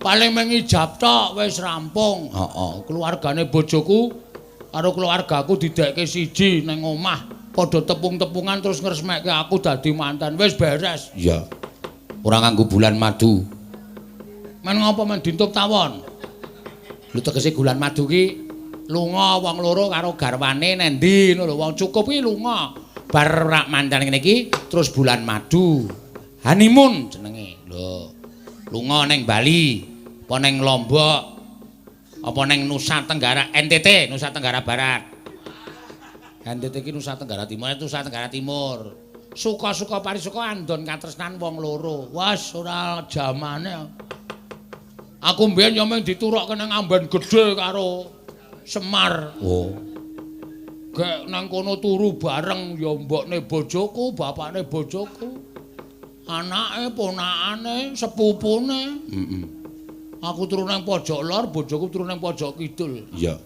Paling mengijab tok wis rampung. Heeh. Keluargane bojoku karo keluargaku didekke siji ning omah. Padha tepung-tepungan terus ngresmekke aku dadi mantan. Wis beres. Iya. Ora nganggo bulan madu. Men ngapa men dintup tawon? Lho tegese bulan madu ki lunga wong loro karo garwane nendi ngono lho. Wong cukup ki lunga. Bar rak mantan ngene iki terus bulan madu. Honeymoon jenenge. Lho. Lunga ning Bali, apa ning Lombok, apa ning Nusa Tenggara NTT, Nusa Tenggara Barat. NTT iki Nusa Tenggara Timur, Nusa Tenggara Timur. Suka-suka parisuka andon katresnan wong loro. Wes ora jamane. Aku mbiyen yo mung diturukke nang Amban Gedhe karo Semar. Oh. Gek nang kono turu bareng ya mbokne bojoku, bapakne bojoku. Anake, ponakane, sepupune. Aku turu nang pojok lor, bojoku turu nang pojok kidul. Iya.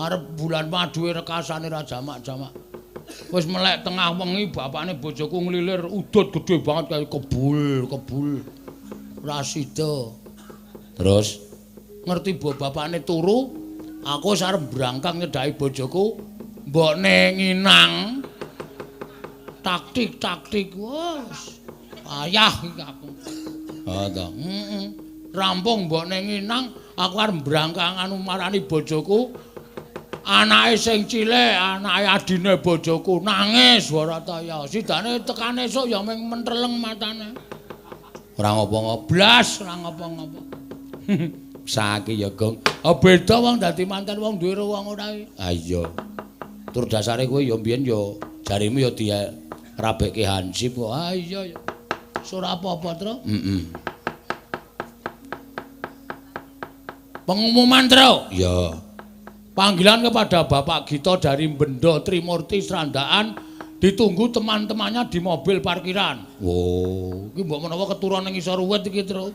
Arep bulan madu rekasane ra jamak-jamak. Wis melek tengah wengi bapakne bojoku nglilir udut gedhe banget kaya kebul. Ra sida. Terus ngerti bapakne turu, aku wis arep brangkang nyedhaki bojoku, mbokne nginang. Taktik wes. Ayah iki aku. Ha ta. Rampung mbokne nginang, aku arep brangkang anu marani bojoku. Anake sing cilik, anake adine bojoku nangis Warataya. Sidane tekan esuk ya mung mentreleng matane. Ora ngopo-ngopo, blas ora ngopo-ngopo. Saiki ya, Gong. Beda wong dadi manten wong duwe wong ora iki. Ah iya. Tur dasare kowe ya mbiyen ya jarimu ya dirabekke hansip kok. Ah iya ya. Ora apa-apa, Tru. Pengumuman, Tru. Ya. Panggilan kepada Bapak Gito dari Bendo Trimurti Serandaan ditunggu teman-temannya di mobil parkiran. Oh, iki mbok menawa keturunan ning isor ruwet iki, Tru.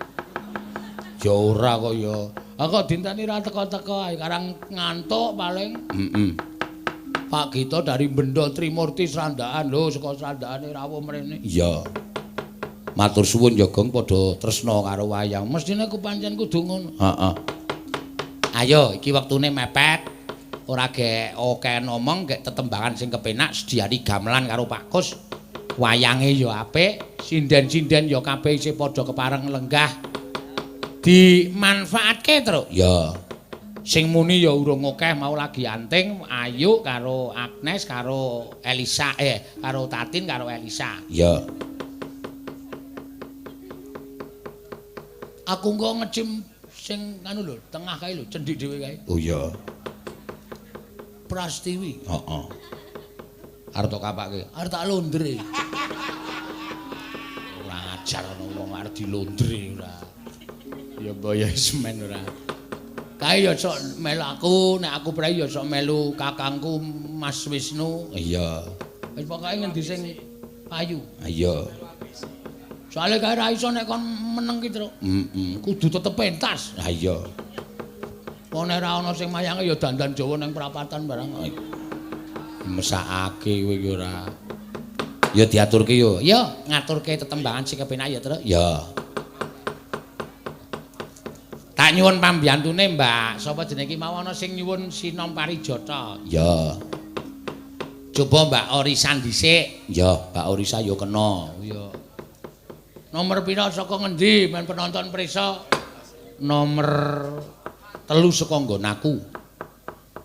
Ya ora kok ya. Kok dinteni ra teko-teko ae karang ngantuk paling. Pak Gito dari Bendo Trimurti Serandaan lho, saka Serandaane rawuh mrene. Iya. Matur suwun ya, Gong, padha tresna karo wayang. Mestine ku pancen kudu ngono. Heeh. Ayo, iki wektune mepet. Ora gek akeh ngomong, gek tetembangan sing kepenak sediani gamelan karo Pak Kus. Wayange ya apik, sinden-sinden ya kabeh isih padha kepareng lenggah. Dimanfaatke, Tru. Ya. Sing muni ya urung akeh mau lagi anting, Ayu karo Agnes karo Elisa karo Tatin karo Elisa. Ya. Aku engko ngecim sing anu lho, tengah kae lho, cendik dhewe kae. Oh iya. Prastiwi. Heeh. Arep tak kapake, arep tak londre. Ora ngajar ana wong arep dilondre ora. Ya mbaya semen ora. Kae ya sok melu aku, nek aku prei ya sok melu kakangku Mas Wisnu. Iya. Wis pokoke ngendi sing payu. Iya. Soale kae ra iso nek kon meneng ki, Tru. Kudu tetep pentas. Ha iya. Wong nek ra ana sing mayange ya dandan Jawa ning prapatan barang. Mesakake kowe iki ora. Ya diaturke yo. Ya, ngaturke tetembangan sing kepenak ya, Tru. Ya. Tak nyuwun pambiyantune, Mbak. Sapa jenenge iki mau ana sing nyuwun Sinom Parijata. Ya. Coba Mbak Orisan dhisik. Ya, Mbak Orisa ya kena. Ya. Nomor pira saka ngendi men penonton prisa? Nomor 3 saka nggonku.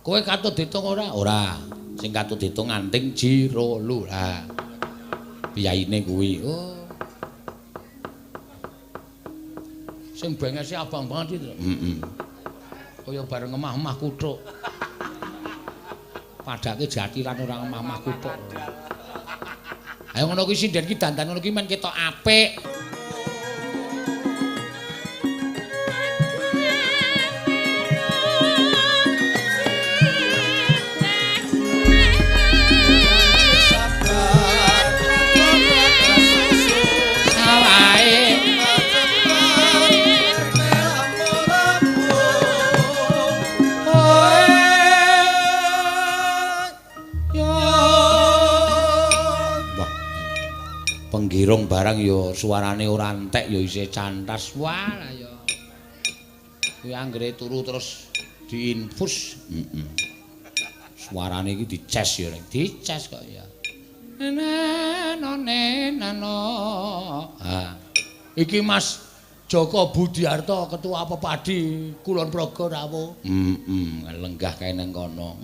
Kowe katut ditung ora? Ora. Sing katut ditung Anting Jirolu. Lah. Piyaine kuwi. Oh. Sing bengese abang banget itu. Heeh. Kaya bareng emah-emah kuthuk. Padake jati lan ora emah-emah kuthuk. Ayo ngono kuwi sinden ki dandan ngono ki men ketok apik. Penggirung barang ya suarane ora entek ya isih cantas. Wah lah ya. Kuwi anggere turu terus diinfus. Suarane iki dicas ya, dicas kok ya. Nano. Ha. Iki Mas Joko Budiarto Ketua Pepadi Kulon Progo rawuh. Lenggah kae nang kono.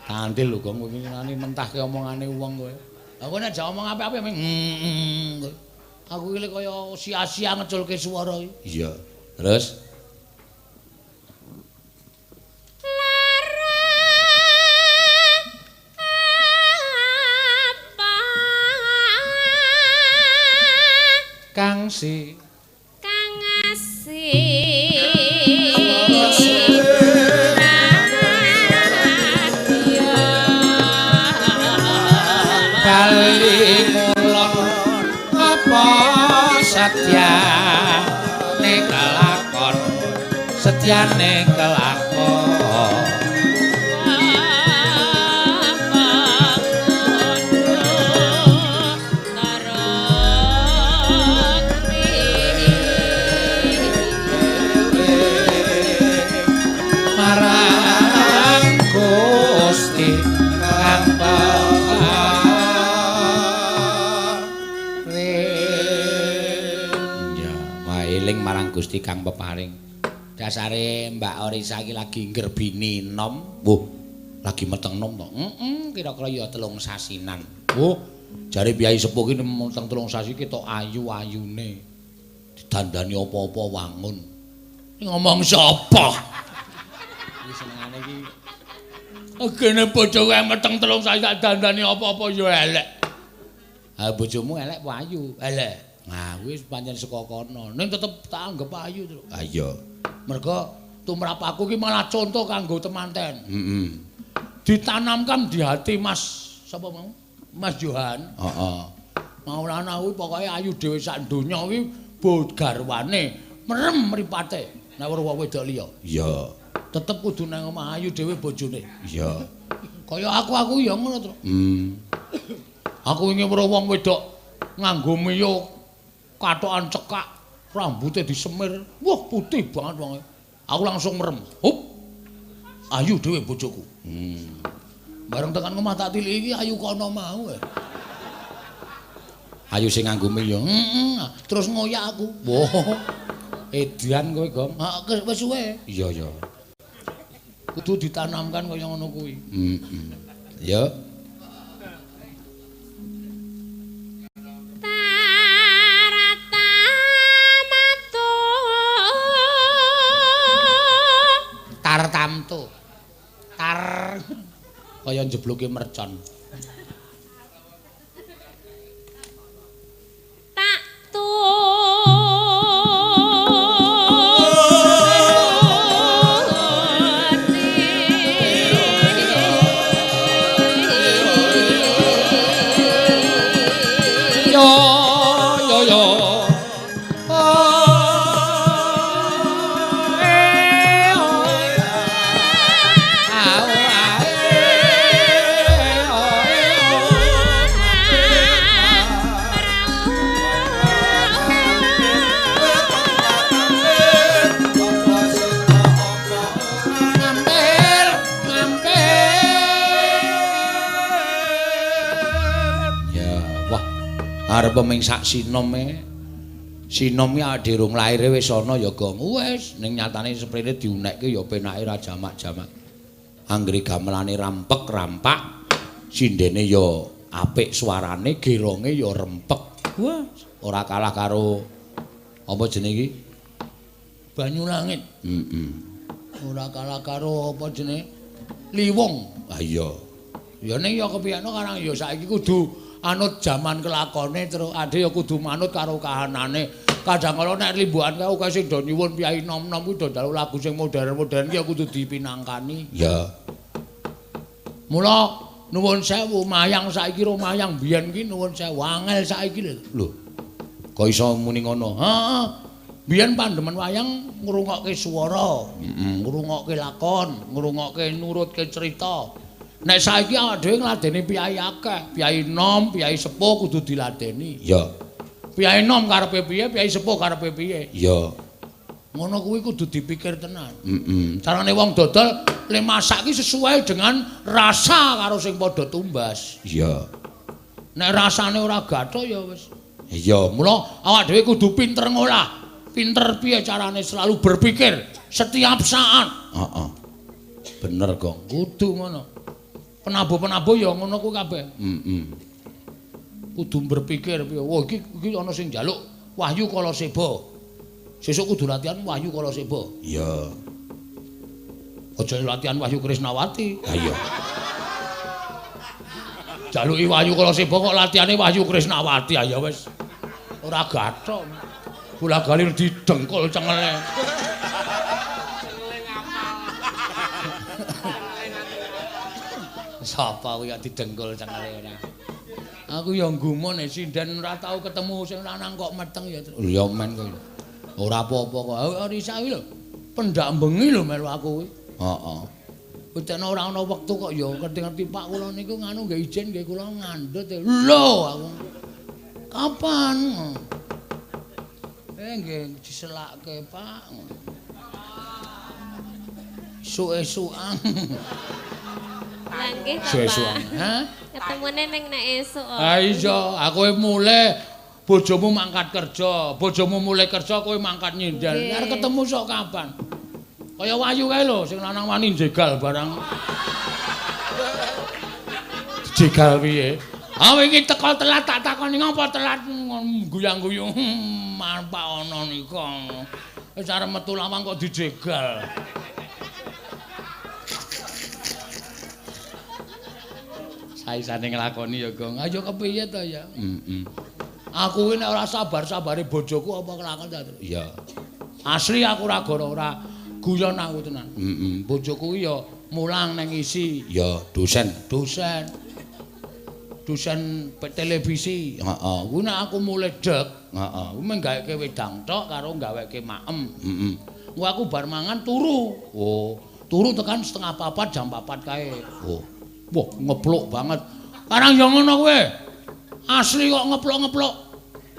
Kandil lho kok ngene mentahke omongane wong kowe. Aku nek jak omong apik-apik aku iki kaya sia-sia ngeculke swara iki. Iya. Terus Kang Si Kang Asi Bali mulon apa setyane kelakon setyane kelakon marang Gusti kang marang Gusti kang peparing. Dasare Mbak Orisa iki lagi nggerbini nom. Wuh, lagi meteng nom to. Kira-kira ya 3 sasinan. Wuh, jare piyai sepuh iki meteng 3 sasi ketok ayu-ayune. Didandani apa-apa wangun. Ngomong sapa? Iki senengane iki. Agene bojo kowe meteng 3 sasi tak dandani apa-apa ya elek. Ha bojomu elek apa ayu? Elek. Nah, wis pancen saka kono. Ning tetep tak anggap ayu to. Ha iya. Mergo tumrap aku ki malah contoh kanggo temanten. Ditanamkan di hati Mas sapa mau? Mas Johan. Heeh. Maulana kuwi pokoke ayu dhewe sak donya kuwi bot garwane merem mripate. Nek weruh wedok liya. Iya. Tetep kudu nang omah ayu dhewe bojone. Iya. Kaya aku ya ngono to. Aku ingin weruh wong wedok nganggo miyo katokan cekak, rambutnya disemir, wah putih banget wong. Aku langsung merem. Hup. Ayu dhewe bojoku. Bareng tekan omah tak tilik iki ayu kono mau. Ayu sing nganggo miyo. Terus ngoyak aku. Wah. Edan kowe, Gom. Heeh, wis suwe. Iya, iya. Kudu ditanamkan kaya ngono kuwi. Ya. Tar tamtu. Tar kaya njebluke mercon. Tak tu Arep ming sak sinom Sinom ki awake dhewe rung laire wis ana ya Gong. Wis ning nyatane sprene diunekke ya penake ra jamak-jamak. Anggere gamelane rampek-rampak, sindene ya apik suarane, geronge ya rempek. Wah, ora kalah karo apa jenenge iki? Banyu Langit. Ora kalah karo apa jenenge? Liwong. Ah iya. Ya ning ya kepiyakno karang ya saiki kudu anut jaman kelakone terus ade ya kudu manut karo kahanane. Kadang kala nek limbukan kae akeh sing do nyuwun piyai nom-nom kuwi do dalu lagu sing modern-modern ki ya kudu dipinangkani. Ya. Mula nuwun sewu mayang saiki ro mayang biyen ki nuwun sewu angel saiki lho. Kok iso muni ngono? Heeh. Biyen pandemen wayang ngrungokke swara, ngrungokke lakon, ngrungokke nurutke cerita. Nek saiki awake dhewe ngladeni piyai akeh, piyai nom, piyai sepuh kudu diladeni. Ya. Piyai nom karepe piye, piyai sepuh karepe piye? Ya. Ngono kuwi kudu dipikir tenan. Carane wong dodol le masak ki sesuai dengan rasa karo sing padha tumbas. Iya. Nek rasane ora gathok ya wis. Iya, mula awake dhewe kudu pinter ngolah. Pinter piye carane selalu berpikir setiap saat. Heeh. Bener, Gong. Kudu ngono. Penabuh-penabuh ya ngono ku kabeh. Kudu berpikir piye. Wah iki ana sing njaluk Wahyu Kalaseba. Sesuk kudu latihan Wahyu Kalaseba. Iya. Aja latihan Wahyu Krisnawati. Ha iya. Jaluki Wahyu Kalaseba kok latihane Wahyu Krisnawati. Ya wis. Ora gathok. Bola-galir didengkul cengele. Sapa kuwi ya didengkul cengele ora. Aku ya gumun sinden ora tau ketemu sing lanang kok meteng ya. Ya men kowe. Ora apa-apa kok. Risa iki lho. Pendak bengi lho melu aku kuwi. Heeh. Bocahne ora ana wektu kok ya ngerti-ngerti Pak kula niku nganu nggih izin nggih kula ngandhut. Lho aku. Kapan? Nggih diselakke Pak. Esuk-esukan. Lah nggih Bapak. Esuk-esukan. Hah? Ketemune ning nek esuk. Ha iya, aku mulai bojomu mangkat kerja, bojomu mulai kerja kowe mangkat nyindan. Arep ketemu sok kapan? Kaya Wahyu kae lho sing lanang wani jegal barang. Jegal piye? Ah iki teko telat tak takoni ngopo telat guyang-guyung. Manpak ana nika. Wis arep metu lawang kok dijegal. Saisane nglakoni ya, Gong. Ayo kepiye to ya? Aku kuwi nek ora sabar-sabare bojoku apa kelakon ta? Iya. Asli aku ora ora guyon aku tenan. Bojoku kuwi ya mulang nang isi. Ya, dosen. Dosen televisi. Heeh. Kuwi nek aku mulai dek, heeh, kuwi menggaweke wedang tok karo gaweke maem. Kuwi aku bar mangan turu. Oh, turu tekan setengah 4 jam 4 kae. Oh. Wah, ngepluk banget. Karang ya ngono kowe. Asli kok ngepluk-ngepluk.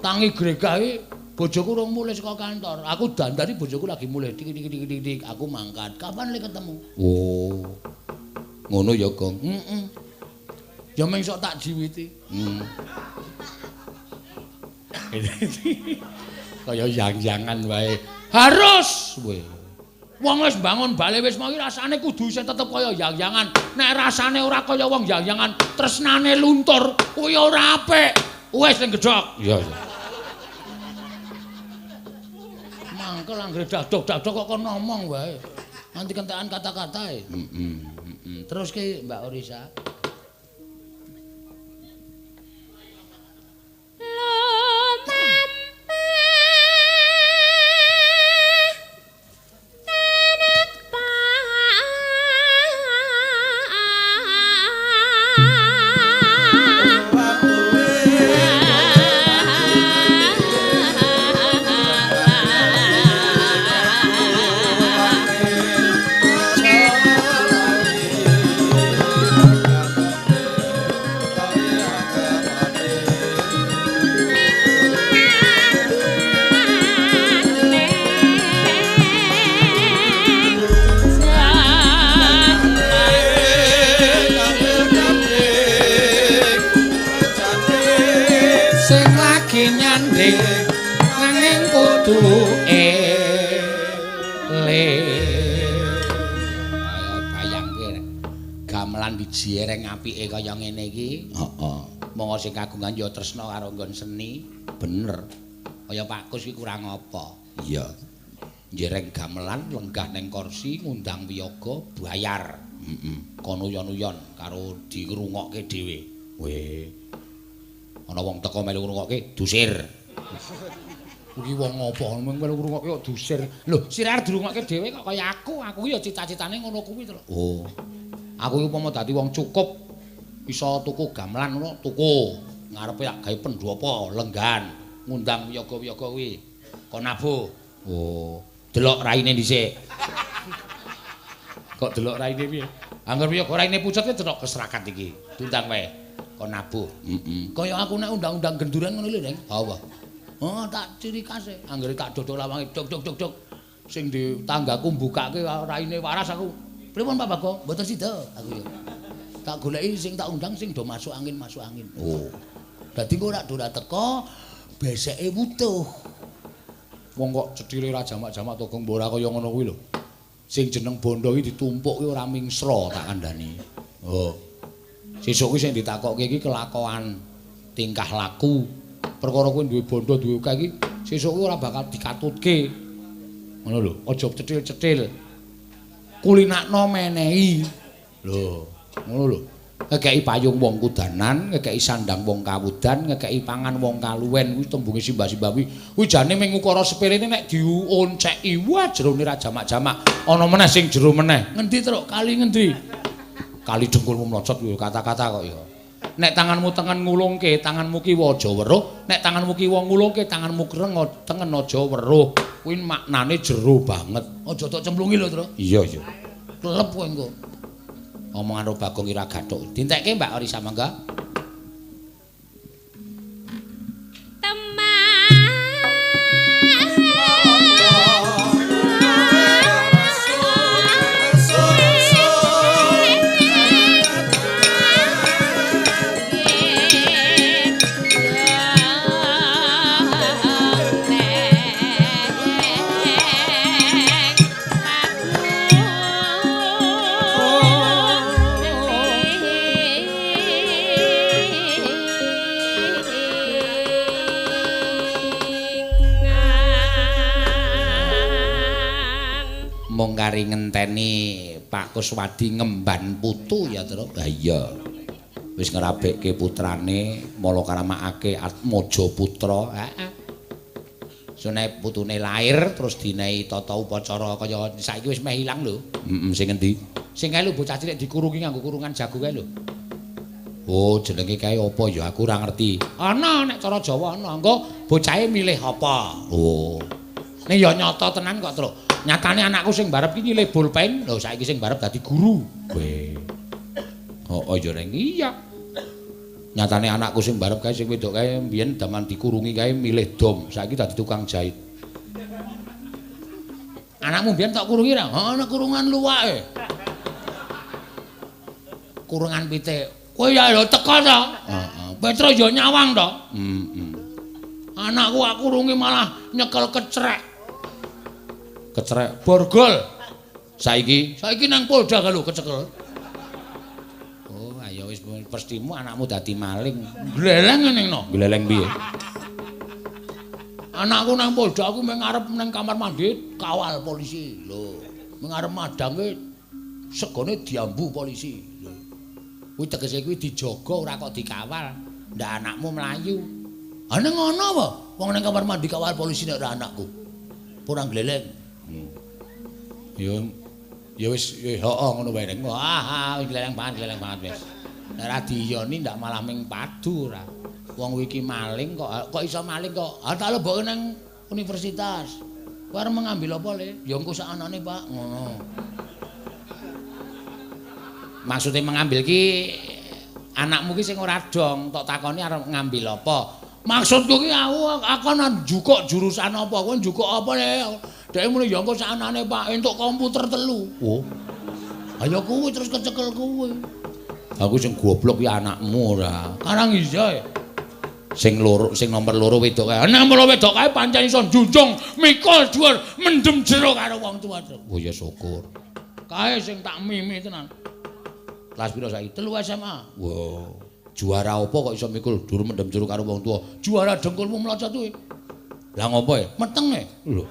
Tangi gregah iki bojoku urung mulih saka kantor. Aku dandani bojoku lagi mulih dik. Aku mangkat. Kapan le ketemu? Oh. Ngono ya, Gong. Ya mung sok tak jiwiti. Kaya yang-yangan wae. Harus kowe. Wong wis bangun bale wis mau rasane kudu isih tetep kaya yang-yangan. Nek rasane ora kaya wong yang-yangan, tresnane luntur, kuwi ora apik. Wis ning gedhok. Iya. Mangkel anggere dadok-dadok kok kon ngomong wae. Nanti kentekan kata-katae. Terus ki Mbak Orisa. nyanding nanging kudu ayo bayangke gamelan dijiereng apike kaya ngene iki. Heeh. Monggo sing kagungan ya tresna karo nggon seni. Bener. Kaya Pak Kus iki kurang apa? Iya. Jereng gamelan lenggah ning kursi ngundang wiyaga bayar. Kono uyon-uyon karo dirungokke dhewe. Weh. Ana wong teko melu ngrungokke dusir. Kuwi wong apa melu ngrungokke kok dusir. Lho, sirar dirungokke dhewe kok kaya aku. Aku ya cita-citane ngono kuwi to. Oh. Aku iki upama dadi wong cukup iso tuku gamelan ngono, tuku. Ngarepe tak gawe pendopo, lenggan, ngundang wiyaga-wiyaga kuwi. Kon nabuh. Oh. Delok raine dhisik. Kok delok raine piye? Angger piye kok raine pucet delok keserakat iki. Tundang wae. Kon nabuh. Kaya aku nek undang-undang genduran ngono lho, Neng. Apa? Oh, tak ciri khase. Angger tak dodol lawange dok. Sing di tanggaku mbukake raine waras aku. Pripun Pak Bago? Mboten sida aku ya. Tak goleki sing tak undang sing do masuk angin. Oh. Dadi kok ora teko beseke wutuh. Wong kok cethile ra jamak-jamak to gong ora kaya ngono kuwi lho. Sing jeneng bondo iki ditumpuk ki ora mingsra tak kandhani. Oh. Sesuk kuwi sing ditakokke iki kelakuan tingkah laku. Perkara kuwi duwe bondo duwe akeh iki sesuk kuwi ora bakal dikatutke. Ngono lho, aja cetil-cetil. Kulinakno menehi. Lho, ngono lho. Ngekeki payung wong kudanan, ngekeki sandang wong kawudan, ngekeki pangan wong kaluwen kuwi tembunge simbah-simbah kuwi jane mung ukara sepelene nek dionceki wah jerone ra jamak-jamak. Ana meneh sing jero meneh. Ngendi truk kali ngendi? Kali dengkulmu mlocot kuwi kata-kata kok ya. Nek tanganmu tengen ngulungke, tanganmu kiwa aja weruh. Nek tanganmu kiwa ngulungke, tanganmu kreng tengen aja weruh. Kuwi maknane jero banget. Aja tok cemplungi lho, Tru. Iya. Klep kowe engko. Omongan karo Bagong ira gathuk. Dintekke Mbak Orisa mangga. Kari ngenteni Pak Kuswadi ngemban putu ya Tru. Lah iya. Wis ngerabekke putrane mala karamakake Atmaja putra. Heeh. Sune putune lair terus dinehi tata upacara kaya saiki wis meh ilang lho. Sing endi? Sing kae lho bocah cilik dikurungi nganggo kurungan jago kae lho. Oh, jenenge kae apa ya aku ora ngerti. Ana nek cara Jawa ana. Engko bocahe milih apa? Oh. Ning ya nyata tenan kok, Tru. Nyatane anakku sing barep iki nyilih bolpen, lho saiki sing barep dadi guru. Weh. Oh ya reng iya. Nyatane anakku sing barep kae sing wedok kae mbiyen daman dikurungi kae milih dom, saiki dadi tukang jahit. Anakmu mbiyen tak kurungi ra? Ana kurungan luwake. Kurungan pitik. Kowe ya lho teko to? Heeh. Petro ya nyawang to? Anakku aku kurungi malah nyekel kecrek. Kecrek borgol. Saiki nang Polda lho kecekel. Oh, ayo wis pestimu anakmu dadi maling. Gleleng ngene no. Gleleng piye? Anakku nang Polda aku mung ngarep nang kamar mandi kawal polisi. Lho, mung arep madange segone diambu polisi. Lho. Kuwi tegese kuwi dijaga ora kok dikawal. Ndak anakmu mlayu. Ha ning ngono apa? Wong nang kamar mandi kawal polisi nek ora anakku. Ora gleleng. Ya wis heeh ngono wae ning. Wah, gleleng banget wis. Nek ra diyoni ndak malah ming padu ora. Wong iki maling kok iso maling kok. Ah tak lebokke nang universitas. Kowe arep mengambil apa le? Ya engko sak anane, Pak. Ngono. Maksude mengambil ki anakmu ki sing ora dong, tok takoni arep ngambil apa? Maksudku ki aku akan njukuk jurusan apa? Kowe njukuk apa le? Dhek muni ya engko saknane Pak entuk komputer 3. Oh. Ayo kuwi terus kecekel kuwi. Aku sing goblok ya anakmu ora. Karang iya. Sing nomor loro wedok kae. Nomor wedok kae pancen iso njunjung mikul dhuwur mendem jero karo wong tuwa. Oh ya syukur. Kae sing tak mimi tenan. Kelas piro saiki? 3 SMA. Wow. Juara apa kok iso mikul dhuwur mendem jero karo wong tuwa? Juara dengkulmu mlocot kuwi. Lah ngopo e? Meteng e. Lho.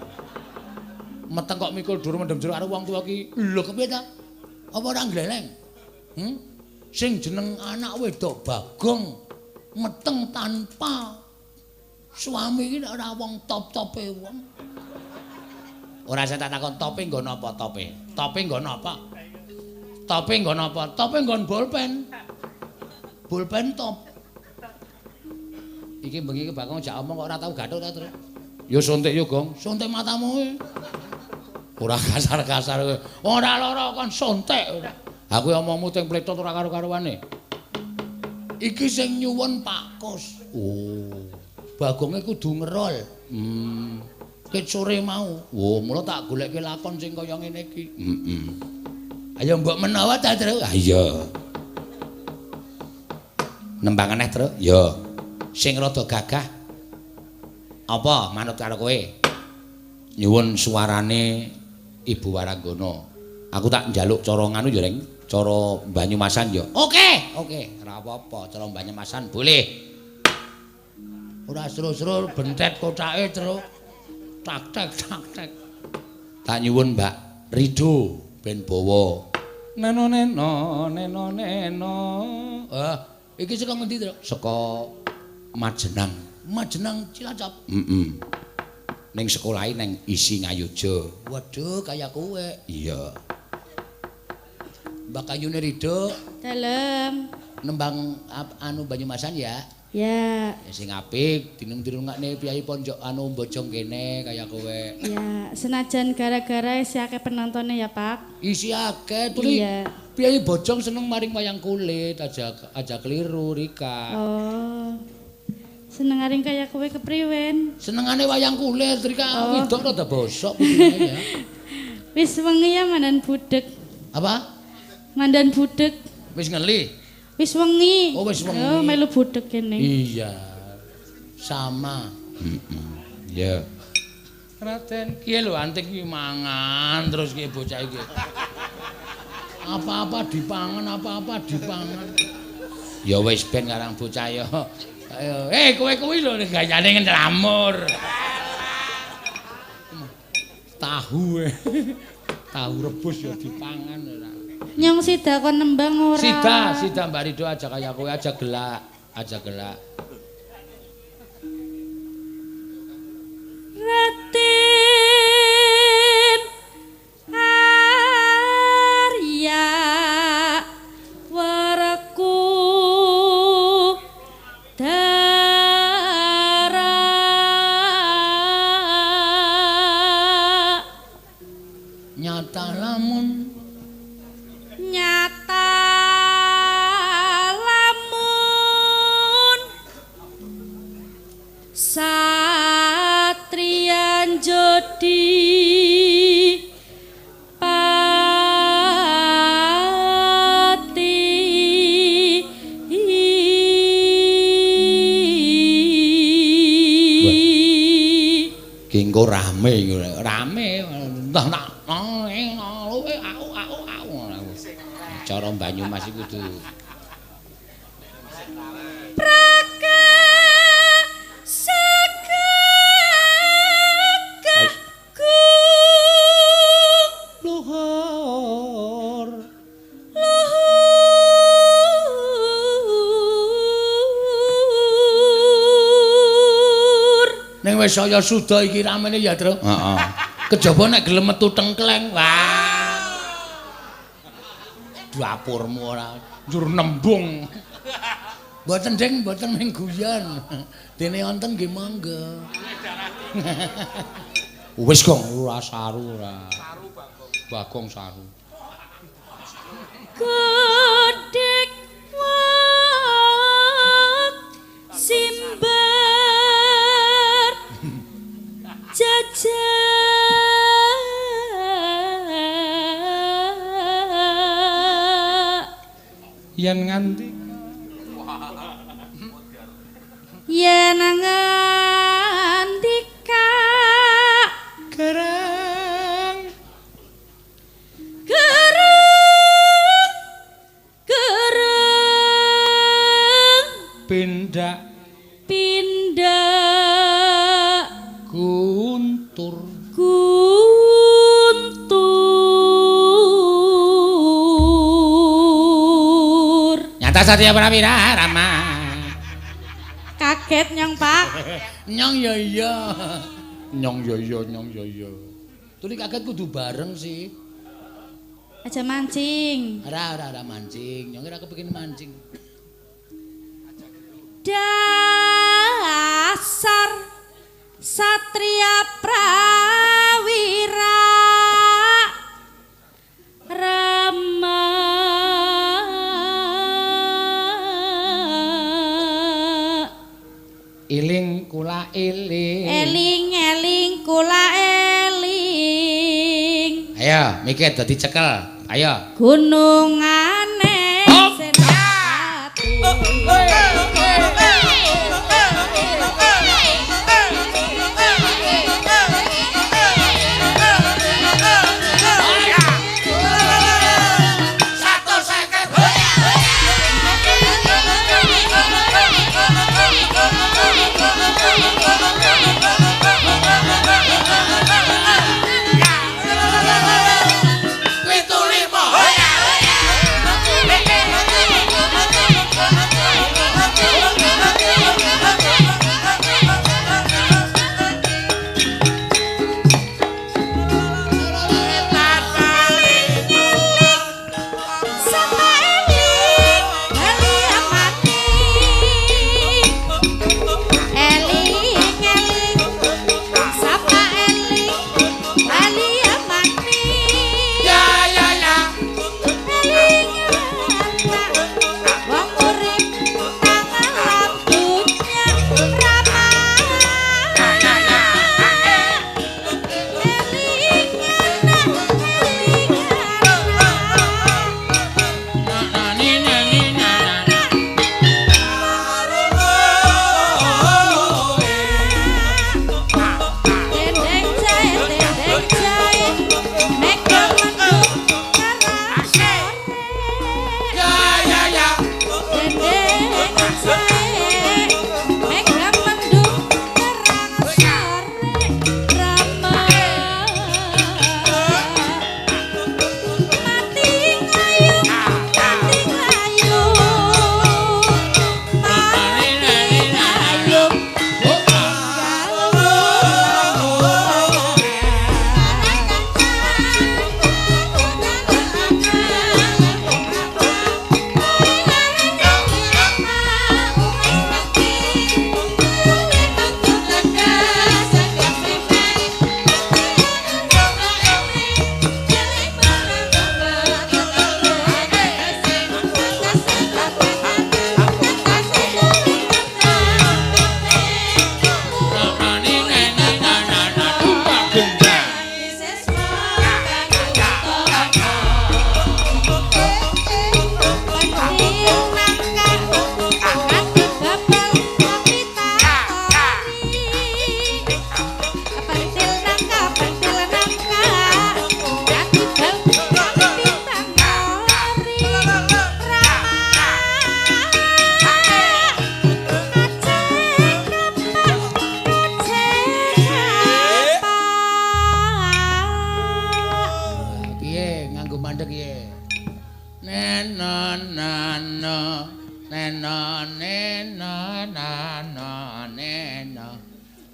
Meteng kok mikul dhuwur mendem jero karo wong tuwa ki. Lho kepiye ta? Apa ora gleleng? Sing jeneng anak wedok Bagong meteng tanpa suami iki ora wong top-tope wong. Ora saya tak takon tope nggo napa tope? Tope nggo napa? Tope nggo napa? Tope nggon bolpen. Bolpen top. Iki bengi iki Bagong jak omong kok ora tau gathuk ta, Tru? Ya suntik yo, Gong. Suntik matamu e. Ora kasar-kasar kowe. Ora lara kon suntik. Aku omongmu teng pletot ora karo-karowane. Iki sing nyuwun Pak Kos. Oh. Bagonge kudu ngerol. Ket sore mau. Oh, mula tak goleke lakon sing kaya ngene iki. Ayo mbok menawa ta, Tru? Ah iya. Nembang aneh, Tru? Ya. Sing rada gagah. Apa manut karo kowe? Nyuwun suarane Ibu Waranggana. Aku tak njaluk cara nganu ya, Reng. Cara Banyumasan ya. Oke, ora apa-apa, cara Banyumasan boleh. Ora seru-seru bentet kocake terus tak-tek. Tak nyuwun Mbak Rido ben bawa. Neno. Iki saka ngendi, Tru? Saka Majenang Cilacap. Ning sekolahe ning Isi Ngayuja. Waduh, kaya kowe. Iya. Mbak Kayune Rido Dalem nembang anu Banyumasan ya. Ya. Ya sing apik dinung-dinungane piyai ponjok anu mbojong kene kaya kowe. Ya, senajan gara-gara isi akeh penontonnya ya, Pak. Isi akeh tuli. Iya. Piyai bojong seneng maring wayang kulit aja keliru Rika. Oh. Seneng aring kaya kowe kepriwen? Senengane wayang kulit Rika wedok rada bosok putune ya. Wis wengi ya mandan budek. Apa? Mandan budek. Wis ngeli. Wis wengi. Oh, wis wengi. Oh, melu budek kene. Iya. Sama. Ya. Raden, kiye lho anting iki mangan terus kiye bocah iki. Apa-apa dipangan. Ya wis ben karang bocah ya. Ayo, kowe kuwi lho gayane nglamur. Tahu tahu rebus ya dipangan ora. Nyong sida kon nembang ora? Sida Mbak Rido aja kaya kowe aja gelak. Ratin Arya Waraku Dara Nyata lamun Satriyan Jodi Pati Kengko rame entah nak cara Banyumas iku kudu ning wis saya suda iki ramene ya, Tru. Heeh. Kejaba nek gelem metu tengkleng. Wah. Dapurmu ora njur nembung. Mboten Ding, mboten ming guyon. Dene wonten nggih monggo. Wis Gong, ora saru ora. Bagong saru. Godhek wak simbar jajak yen yen ngendika Gerang pindak guntur nyata Satya Prawira Rama kaget nyong Pak nyong ya iya tuli kaget kudu bareng sih aja mancing ora mancing nyong ora kepengin mancing dasar Satria Prawira Rama iling kula eling kula eling ayo mikir dadi cekel ayo gunungane Senapati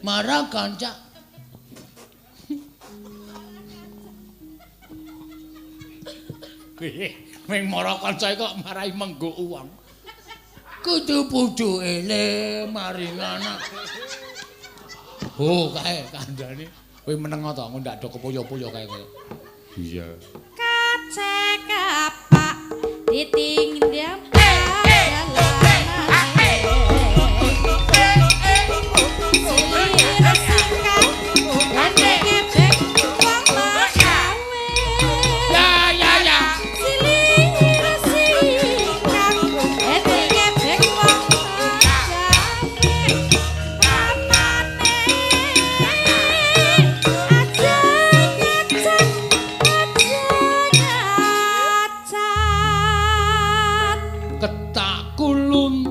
marah kanca ming marah kanca kok marahi menggo uang kudu pucuke le maring anak oh kae kandhane kowe meneng to ndak do kepoyo-poyo kae kowe iya kacek apa ditinggal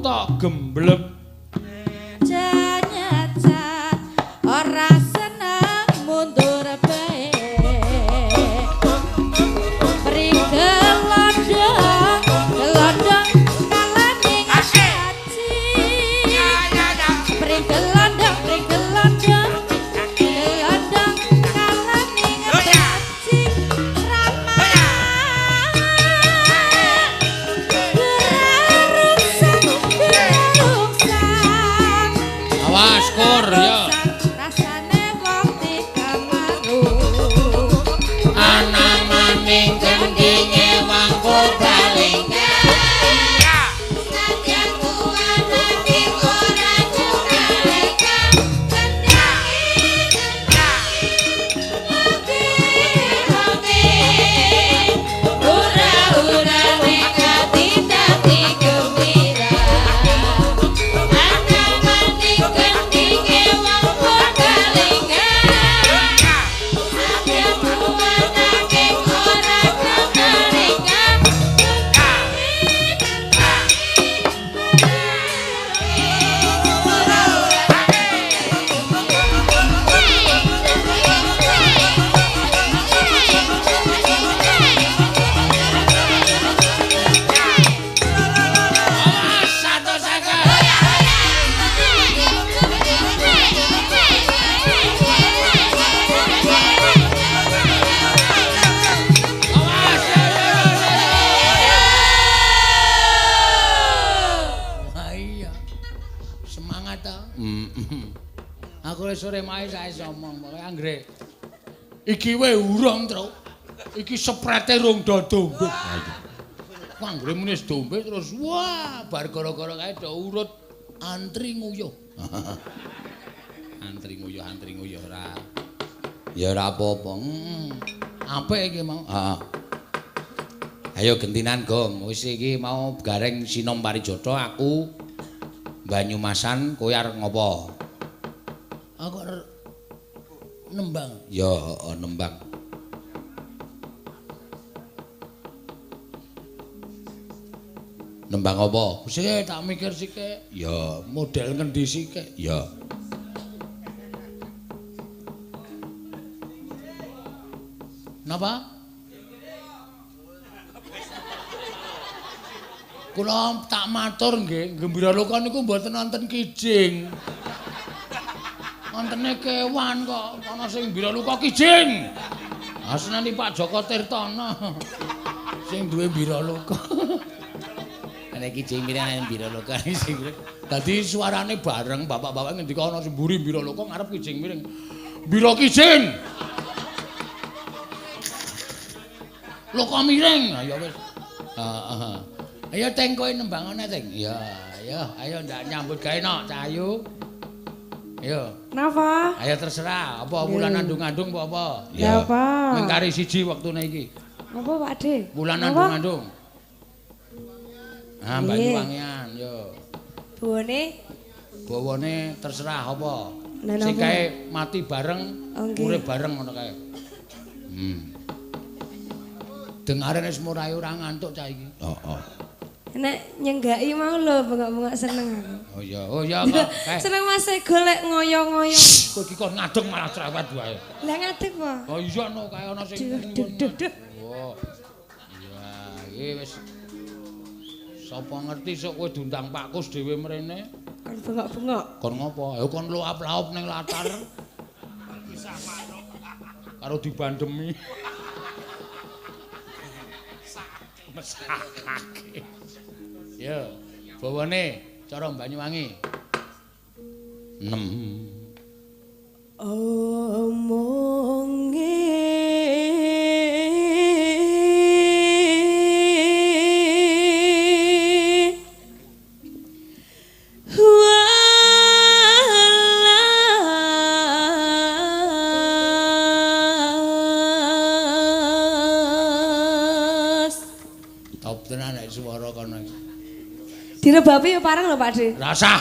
tok gembleb. Janyacat ora seneng mundur bae. Prigelondong gelondong kalaning aci. Prigelondong gelondong kalaning aci. Rama Awas kur ya. rasane wong dikamaru. Ana maning gendinge wangku balingan. Aku sore mae sae omong pokoke anggere iki wae urung tru. Iki seprete rung dodo. Ku anggere muni wis dombe terus wah bar gara-gara kae do urut antri nguyuh. Antri nguyuh ora. Ya ora apa-apa. Apik iki mau. Heeh. Ayo gentinan Gong, wis iki mau gareng Sinom Parijata aku Banyumasan kowe arep ngopo? Aku nembang. Ya, heeh nembang. Nembang apa? Sik tak mikir sik. Ya, Model ngendi sik? ya. Napa? Kula tak matur nggih, Gembira Loka niku mboten wonten kijing. Wontene kewan kok ana sing Gembira Loka kijing. Asnane Pak Joko Tirtana. Sing duwe Gembira Loka. Ana kijing mireng Gembira Loka sing. Dadi suarane bareng bapak-bapak ngendika ana sing mburi Gembira Loka ngarep kijing mireng. Gembira kijing. Loka mireng. Ya wis. Heeh. Ayo Teng kowe nembangane Teng. Ya, ayo ndak nyambut gawe nok Cahayu. Ayo. Napa? Ayo terserah, apa wulan andung-andung apa? Ya apa? Mengkari siji wektune iki. Apa Pak De? Wulan andung-andung. Ah, Banyuwangian, yo. Bawane terserah apa. Sing kae mati bareng, urip bareng ngono kae. Dengaren wis murai ora ngantuk cah iki. Heeh. Nek nyenggaki mau lho bengok-bengok seneng aku. Oh ya kok. Seneng Mas golek ngoyo-ngoyo. Kowe iki kok ngadeg malah cerewet wae. Lah ngadeg apa? Oh iya no kae ana sing. Oh. Iya, iki wis sapa ngerti sok kowe diundang Pak Kus dhewe mrene. Kon bengok-bengok. Kon ngopo? Ya kon luap-laup ning latar. Karo dibandemi. Mesakake. Ya, bawane cara Banyuwangi. 6 Direbapi ya parang lho Pak De. Rasah.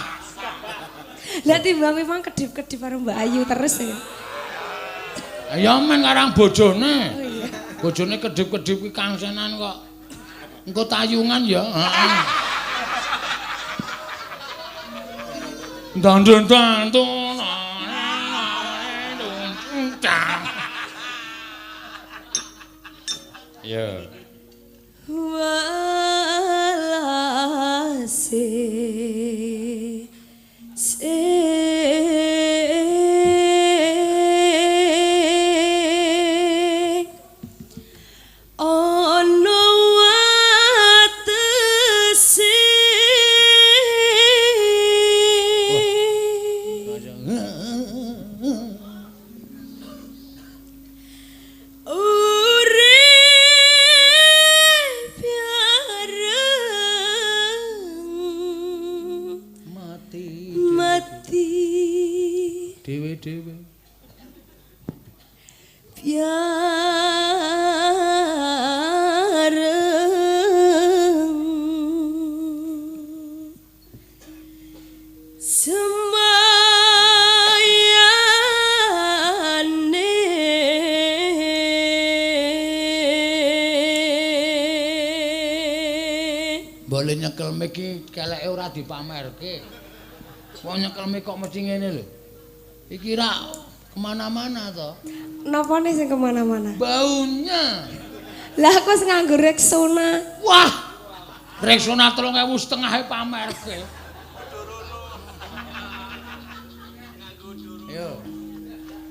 Lah timbang memang kedip-kedip karo Mbak Ayu terus ya. Ya men karang bojone. Oh iya. Bojone kedip-kedip ki kangsenan kok. Engko tayungan ya, heeh. Dandun tantu. Ya. Walase ono watese urip yareng mati Dewe-dewe. Yareng semayane Boleh nyekel mic iki keleke ora dipamerke. Wong nyekel mic kok mesti ngene lho. Iki ra kemana-mana toh. napa nih sing kemana-mana Baunya. lah aku wis nganggo Rexona Wah. Rexona 3.500 pamerke. Yo.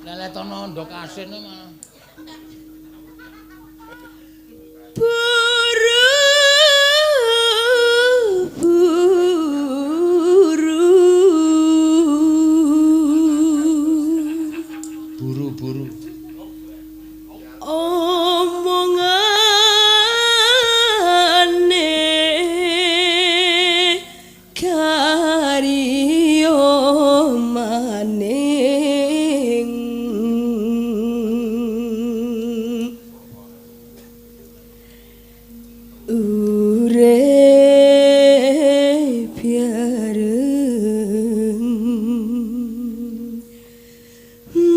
Leletono ndok asine malah. Buru-buru. Omongane karyo maning urip yareng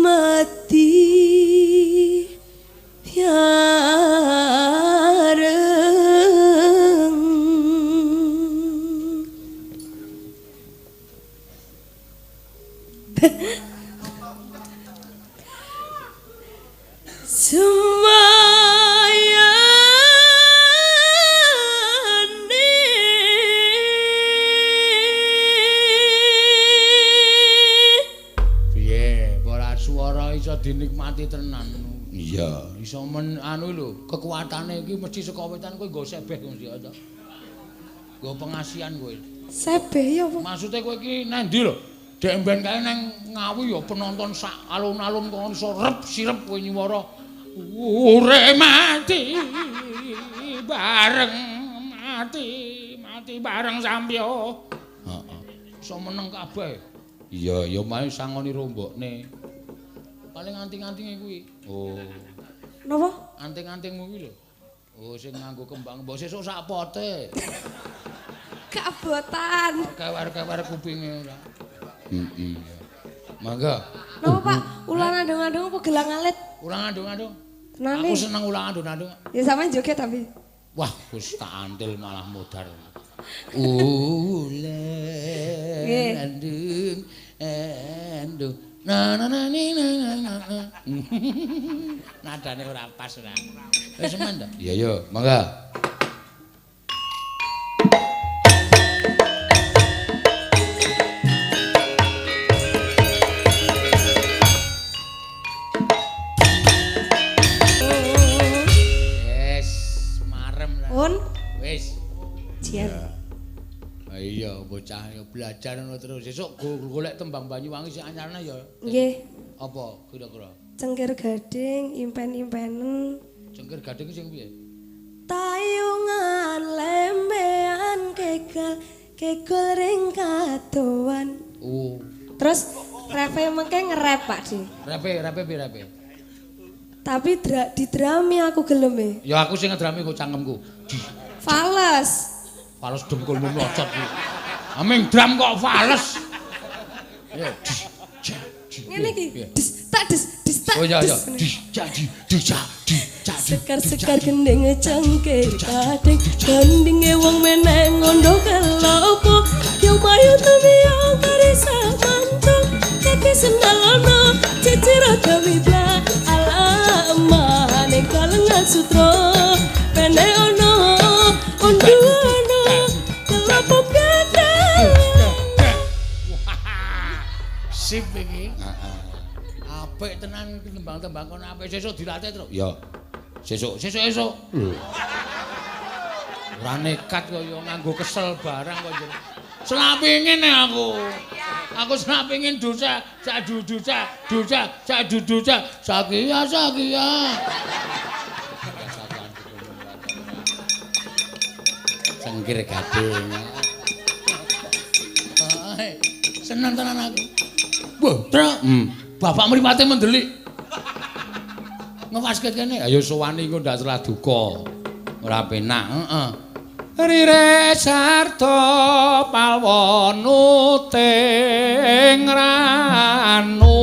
mati yareng semayane Piye, ora swara iso dinikmati tenan. Iya. Iso anu lho, kekuatane iki mesti saka wetan kowe nggo sebeh mesti aja. Nggo pengasihan kowe. Sebeh ya apa? Maksude kowe iki nang ndi lho? Dek mben kae nang Ngawi ya penonton sak alun-alun kok iso rep sirep kowe nyuwara urip mati bareng mati bareng sampyo. Heeh. Iso meneng kabeh. Iya, ya mae Sangoni rombokne. Paling anting-antinge kuwi. Oh, Napa? anting-antingmu kuwi lho. Oh, sing nganggo kembang mbok sesuk sak pote. Kabotan. Kewer-kewer kupinge ora. Heeh. Mangga. Napa Pak? Ulang andung-andung apa gelang alit? Ulang adung-adung. Tenane. Aku seneng ulang adung-adung. Ya sampean joget tapi. Wah, wis tak antil malah modar. Nggih. Andung andung. Na na na ni na na na. Nadane ora pas ora. Wis semen ta? Iya yo, mangga. Wis marem lah. Pun Wis. jian. Iya, bocah ya belajar ngono terus. Sesuk golek tembang Banyuwangi sing anyarane ya. Nggih. Apa kira-kira? Cengkir gading, impen-impenen. Cengkir gading sing piye? Tayungan lembean kegol ring kadoan. Oh, Terus refe mengke nge-rap Pak Di. repe piye? Tapi didrami aku gelem e. Ya aku sing ngedrami kok cangkemku. Fales. Fales dengkulmu mlocot iki. Aming dram kok fales. Ya, Ngene iki. Dis tak dis tak. oh ya ya. dis. Jadi. Sekar-sekar gendeng cangkir kadeng gandinge wong meneng ngondo kelopo yang mayu temi yang karisa apik tenan tembang-tembang kono apik sesuk dilatih terus. Ya. Sesuk. Ora nekat kaya nganggo kesel barang kok jero. Selapingin aku. Aku selapingin dosa, sak dudusa, sak dudusa, sakia. Sengkir gading. Seneng tenan aku. Wah, Truk. Bapak mripate mendelik. Ngewaske kene, ayo sowani engko ndak salah duka. Ora penak, heeh. Rire sarta palwanu teng ranu.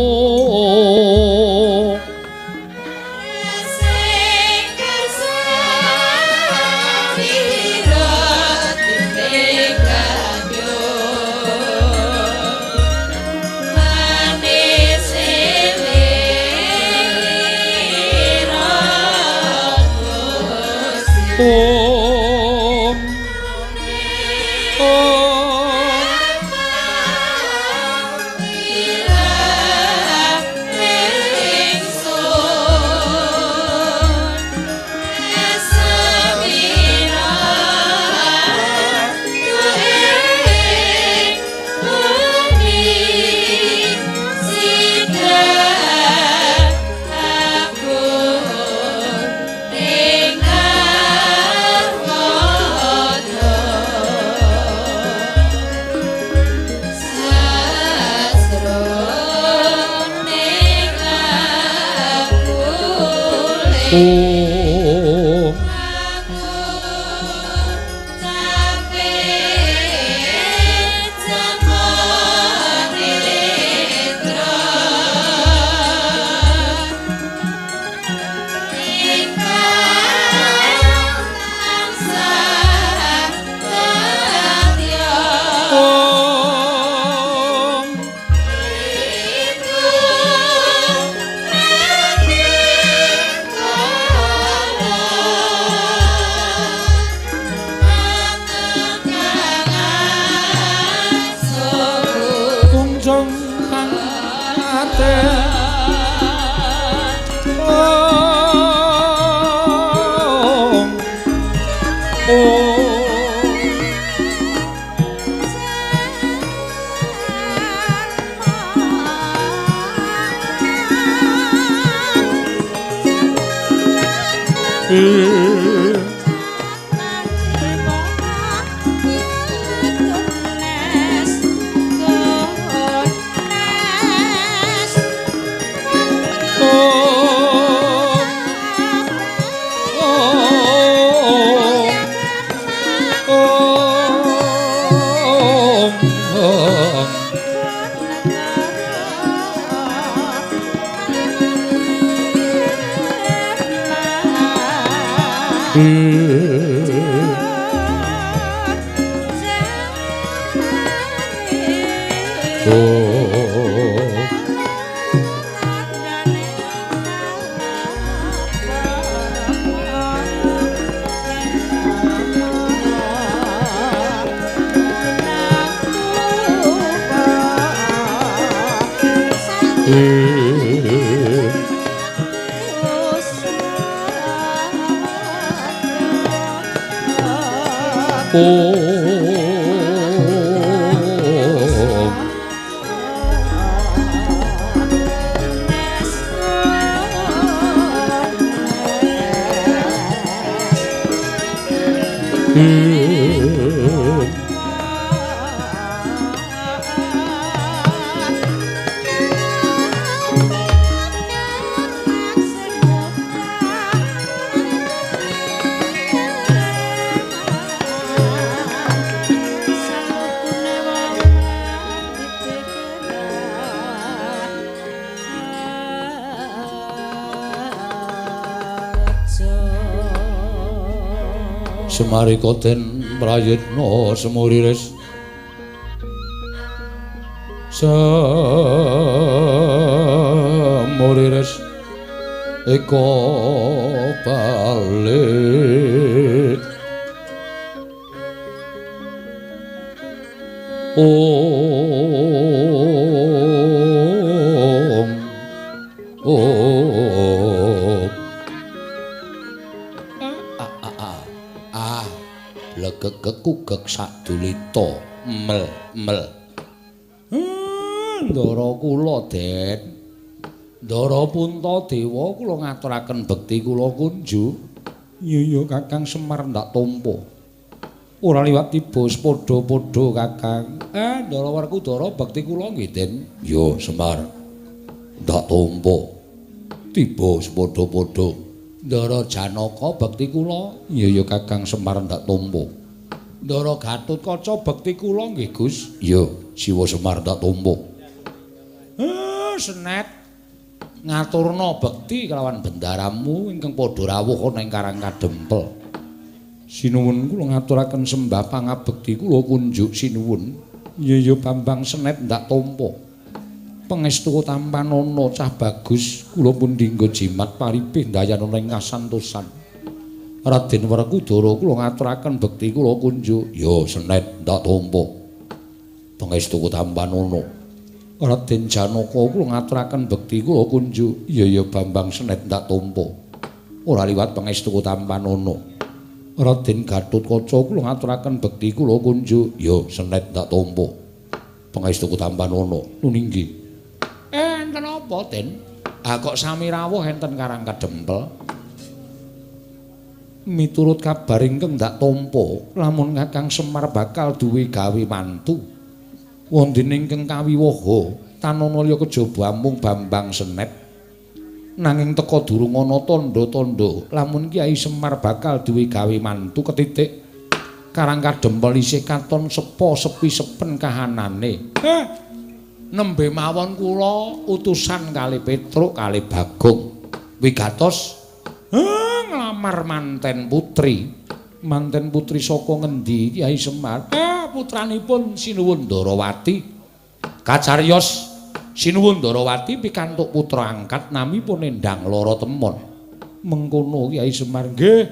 Semari koten prayitna semuriris semuriris eko balik Om sadulita mel. Ndara kula, Den. Ndara Puntadewa kula ngaturaken bekti kula kunjuk. Iya Kakang Semar ndak tampa. Ora liwat tiba padha-padha Kakang. Ndara Werkudara bekti kula nggih, Den. Ya Semar. Ndak tampa. Tiba padha-padha. Ndara Janaka bekti kula. Iya Kakang Semar ndak tampa. Ndara Gatotkaca bekti kula nggih, Gus. Iya, Siwa Semar ndak tampa. Senet ngaturna bekti kelawan bendaramu ingkang padha rawuh ana ing Karang Kadempel. Sinuwun kula ngaturaken sembah pangabekti kula kunjuk sinuwun. Iya Bambang Senet ndak tampa. Pangestu tampanana cah bagus kula pun dinggo jimat paripih dayana ing kasantosan. Raden Werkudara kula ngaturaken bekti kula kunjuk. Ya Senet ndak tampa. Pangestu tampanana Raden Janaka kula ngaturaken bekti kula kunjuk. Iya Bambang Senet ndak tampa. Ora liwat pangestu tampanana. Raden Gatotkaca kula ngaturaken bekti kula kunjuk. Ya Senet ndak tampa. Pangestu tampanana. Nuninggi. Enten apa, Den? Kok sami rawuh enten Karang Kadempel? Miturut kabar ingkang ndak tampa, lamun Kakang Semar bakal duwe gawe mantu. Wonten ingkang kawiwaha tanana kejaba amung Bambang Senet. Nanging teka durung ana tandha-tandha lamun Kyai Semar bakal duwe gawe mantu ketitik Karang Kadempel isih katon sepa sepi-sepen kahanane. Nembe mawon kula utusan kali Petruk kali Bagong wigatos nglamar manten putri. Manten putri saka ngendi Kyai Semar? Putranipun Sinuwun Ndarawati. Kacariyos Sinuwun Ndarawati pikantuk putra angkat namipun Endang Lara Temon. Mengkono Kyai Semar nggih.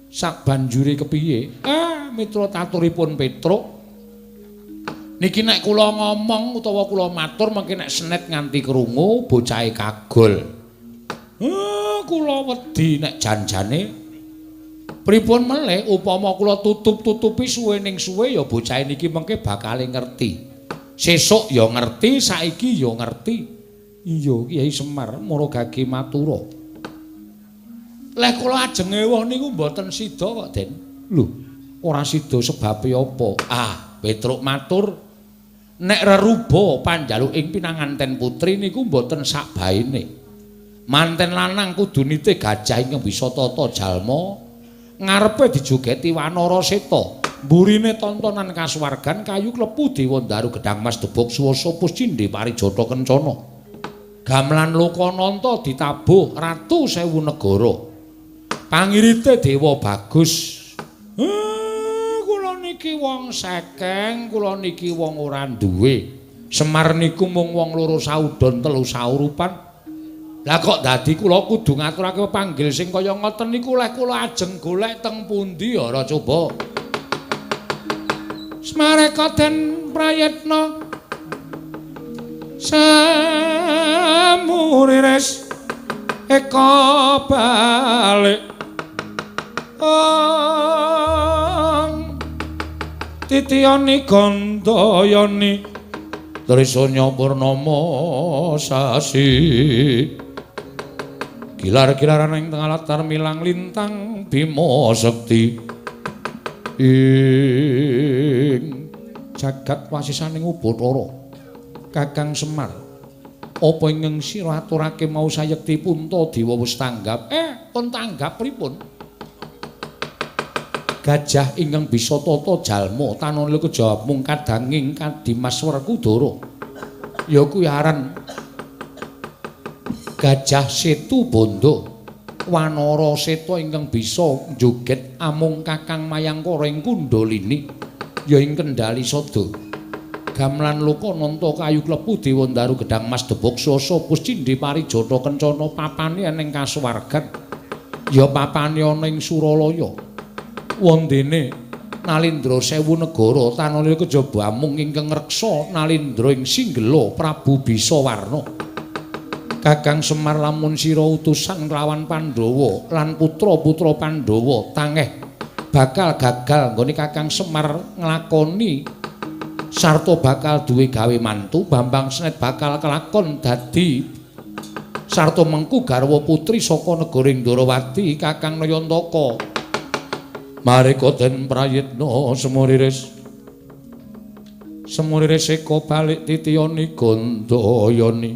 Sabanjure kepiye? Mitra taturipun Petruk. Niki nek kula ngomong utawa kula matur mengki nek Senet nganti krungu bocahe kagol. Kula wedi nek janjane pripun melih upama kula tutup-tutupi suwe ning suwe ya bocah niki mengke bakal ngerti. Sesuk ya ngerti, saiki ya ngerti. Iya Kyai Semar maragake matura. Leh kula ajeng ewuh niku mboten sida kok, Den. Lho, ora sida sebabe apa? Petruk matur nek reruba panjaluking pinanganten putri niku mboten sakbaene. Manten lanang kudu nite gajah ingkang bisa tata jalma. Ngarepe dijogeti Wanara Seta. Mburine tontonan kasuwargan kayu klepu Dewa Daru Gedang Mas Debok Suwasa Puscindhe Parijata Kencana. Gamelan Lokananta ditabuh Ratu Sewu Negara. Pangirite Dewa Bagus. Kula niki wong sekeng, kula niki wong ora duwe. Semar niku mung wong loro saudon telu saurupan. Lah kok dadi kula kudu ngaturake panggil sing kaya ngoten niku leh kula ajeng golek teng pundi ora coba. Smareka den prayitna samuriris eka balik titiyani gandayani trisanya purnama sasi gilar-gilaran ing tengah latar milang lintang Bima Sekti ing jagat wasisaning Ubathara. Kakang Semar apa ingkang sira aturake mau sayekti Puntadewa wis tanggap? Pun tanggap pripun? Gajah ingkang bisa tata jalma tanana kejawab mung kadanging Kadimas Werkudara. Ya kuwi aran Gajah Setu Banda. Wanara Seta ingkang bisa joget amung Kakang Mayangkara ing Kundalini ya ing Kendali Sada. Gamelan Lokananta kayu klepu Dewa Daru Gedang Mas Debok Suwasa Puscindhe Parijata Kencana. Papane ning kasuwargan ya papane ana ing Suralaya. Wondene Nalindra Sewu Negara tanana kejaba amung ingkang ngreksa Nalindra ing Singgela Prabu Bisawarna. Kakang Semar lamun sira utusan nglawan Pandhawa lan putra-putra Pandhawa tangeh bakal gagal nggone Kakang Semar nglakoni sarta bakal duwe gawe mantu, Bambang Snet bakal kelakon dadi sarta mengku garwa putri saka negara Ndrawati Kakang Nayantaka. Mareka den prayitna semuriris eka balik titiyani Gandayani.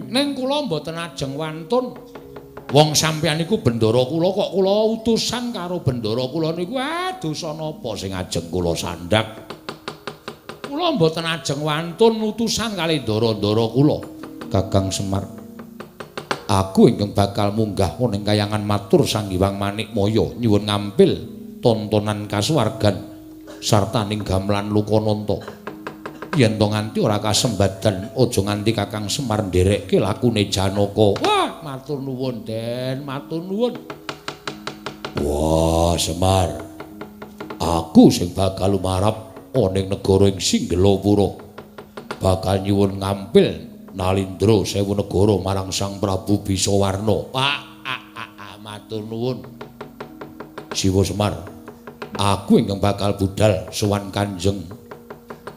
Ning kula mboten ajeng wantun. Wong sampeyan iku bendara kula kok kula utusan karo bendara kula niku dosa napa sing ajeng kula sandhak. Kula mboten ajeng wantun utusan kalih ndara-ndara kula. Kakang Semar, aku ingkang bakal munggah ning kayangan matur Sang Hyang Manikmaya nyuwun ngampil tontonan kasuwargan sarta ning gamelan Lukananta. Yen to nganti ora kasembadan aja nganti Kakang Semar nderekke lakune Janaka. Wah, matur nuwun Den, matur nuwun. Wah, Semar. Aku sing bakal lumarap ning negara ing Singgelapura bakal nyuwun ngampil Nalindra sewu negara marang Sang Prabu Bisawarna. Matur nuwun. Siwa Semar, aku ingkang bakal budal sowan Kanjeng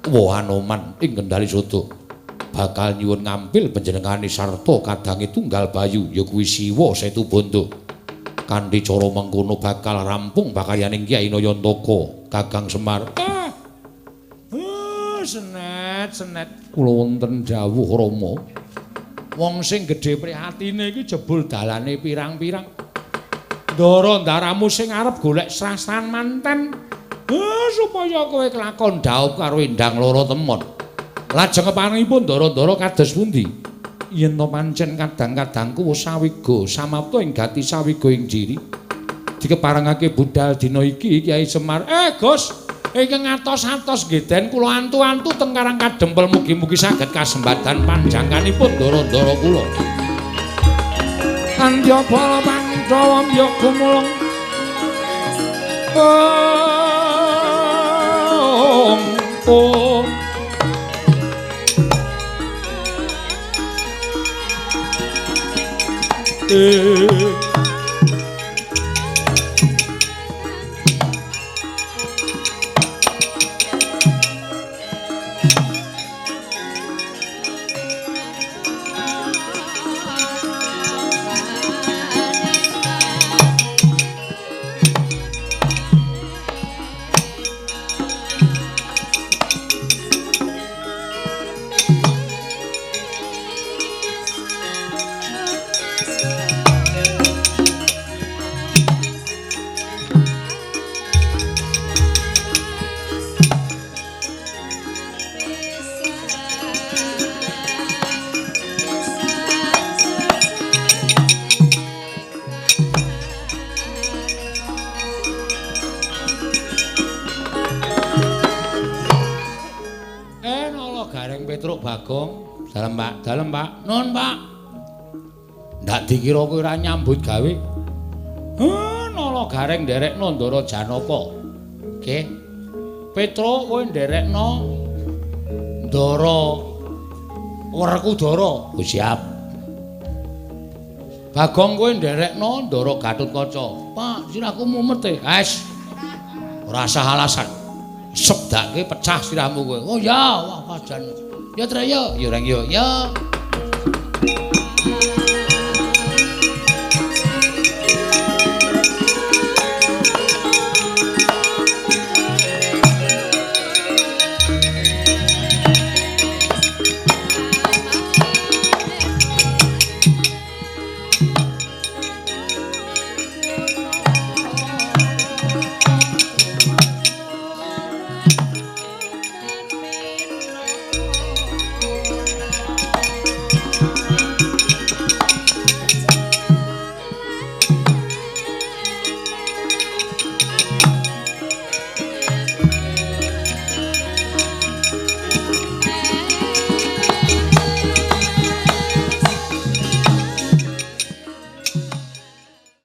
Wanoman ing Kendali Sodo bakal nyuwun ngampil panjenengane sarta kadange tunggal bayu ya kuwi Siwa Setubanda. Kanthi cara mengkono bakal rampung pakaryaning Kyai Nayantaka. Kakang Semar. Senet kula wonten dawuh Rama. Wong sing gedhe prihatine iki jebul dalane pirang-pirang. Ndara-ndaramu sing arep golek srasan manten. Supaya kowe kelakon dhaup karo endang loro temon. Lajeng keparingipun ndara-ndara kados pundi? Yen to pancen kadang-kadangku wis sawiga samapta ing gati sawiga ing diri. Dikeparengake budal dina iki Kyai Semar. Gus, ingkang atos-atos nggih Den kula antu-antu teng Karang Kadempel mugi-mugi saged kasembadan panjangkanipun ndara-ndara kula. Andya bala Pandhawa ya gumulung. Petruk Bagong. Dalem Pak, dalem Pak. Nuwun Pak. Ndak dikira kowe ora nyambut gawe. Nala gareng nderekno Ndara Janaka. Nggih. Petruk kowe nderekno Ndara Werkudara. Oh, siap. Bagong kowe nderekno Ndara Gatotkaca. Pak, sirahku mumet e. Wes. Ora usah alasan. Sebdake pecah sirahmu kowe. Oh ya, wah pajan. Ya Traya, ya Rang ya. Ya.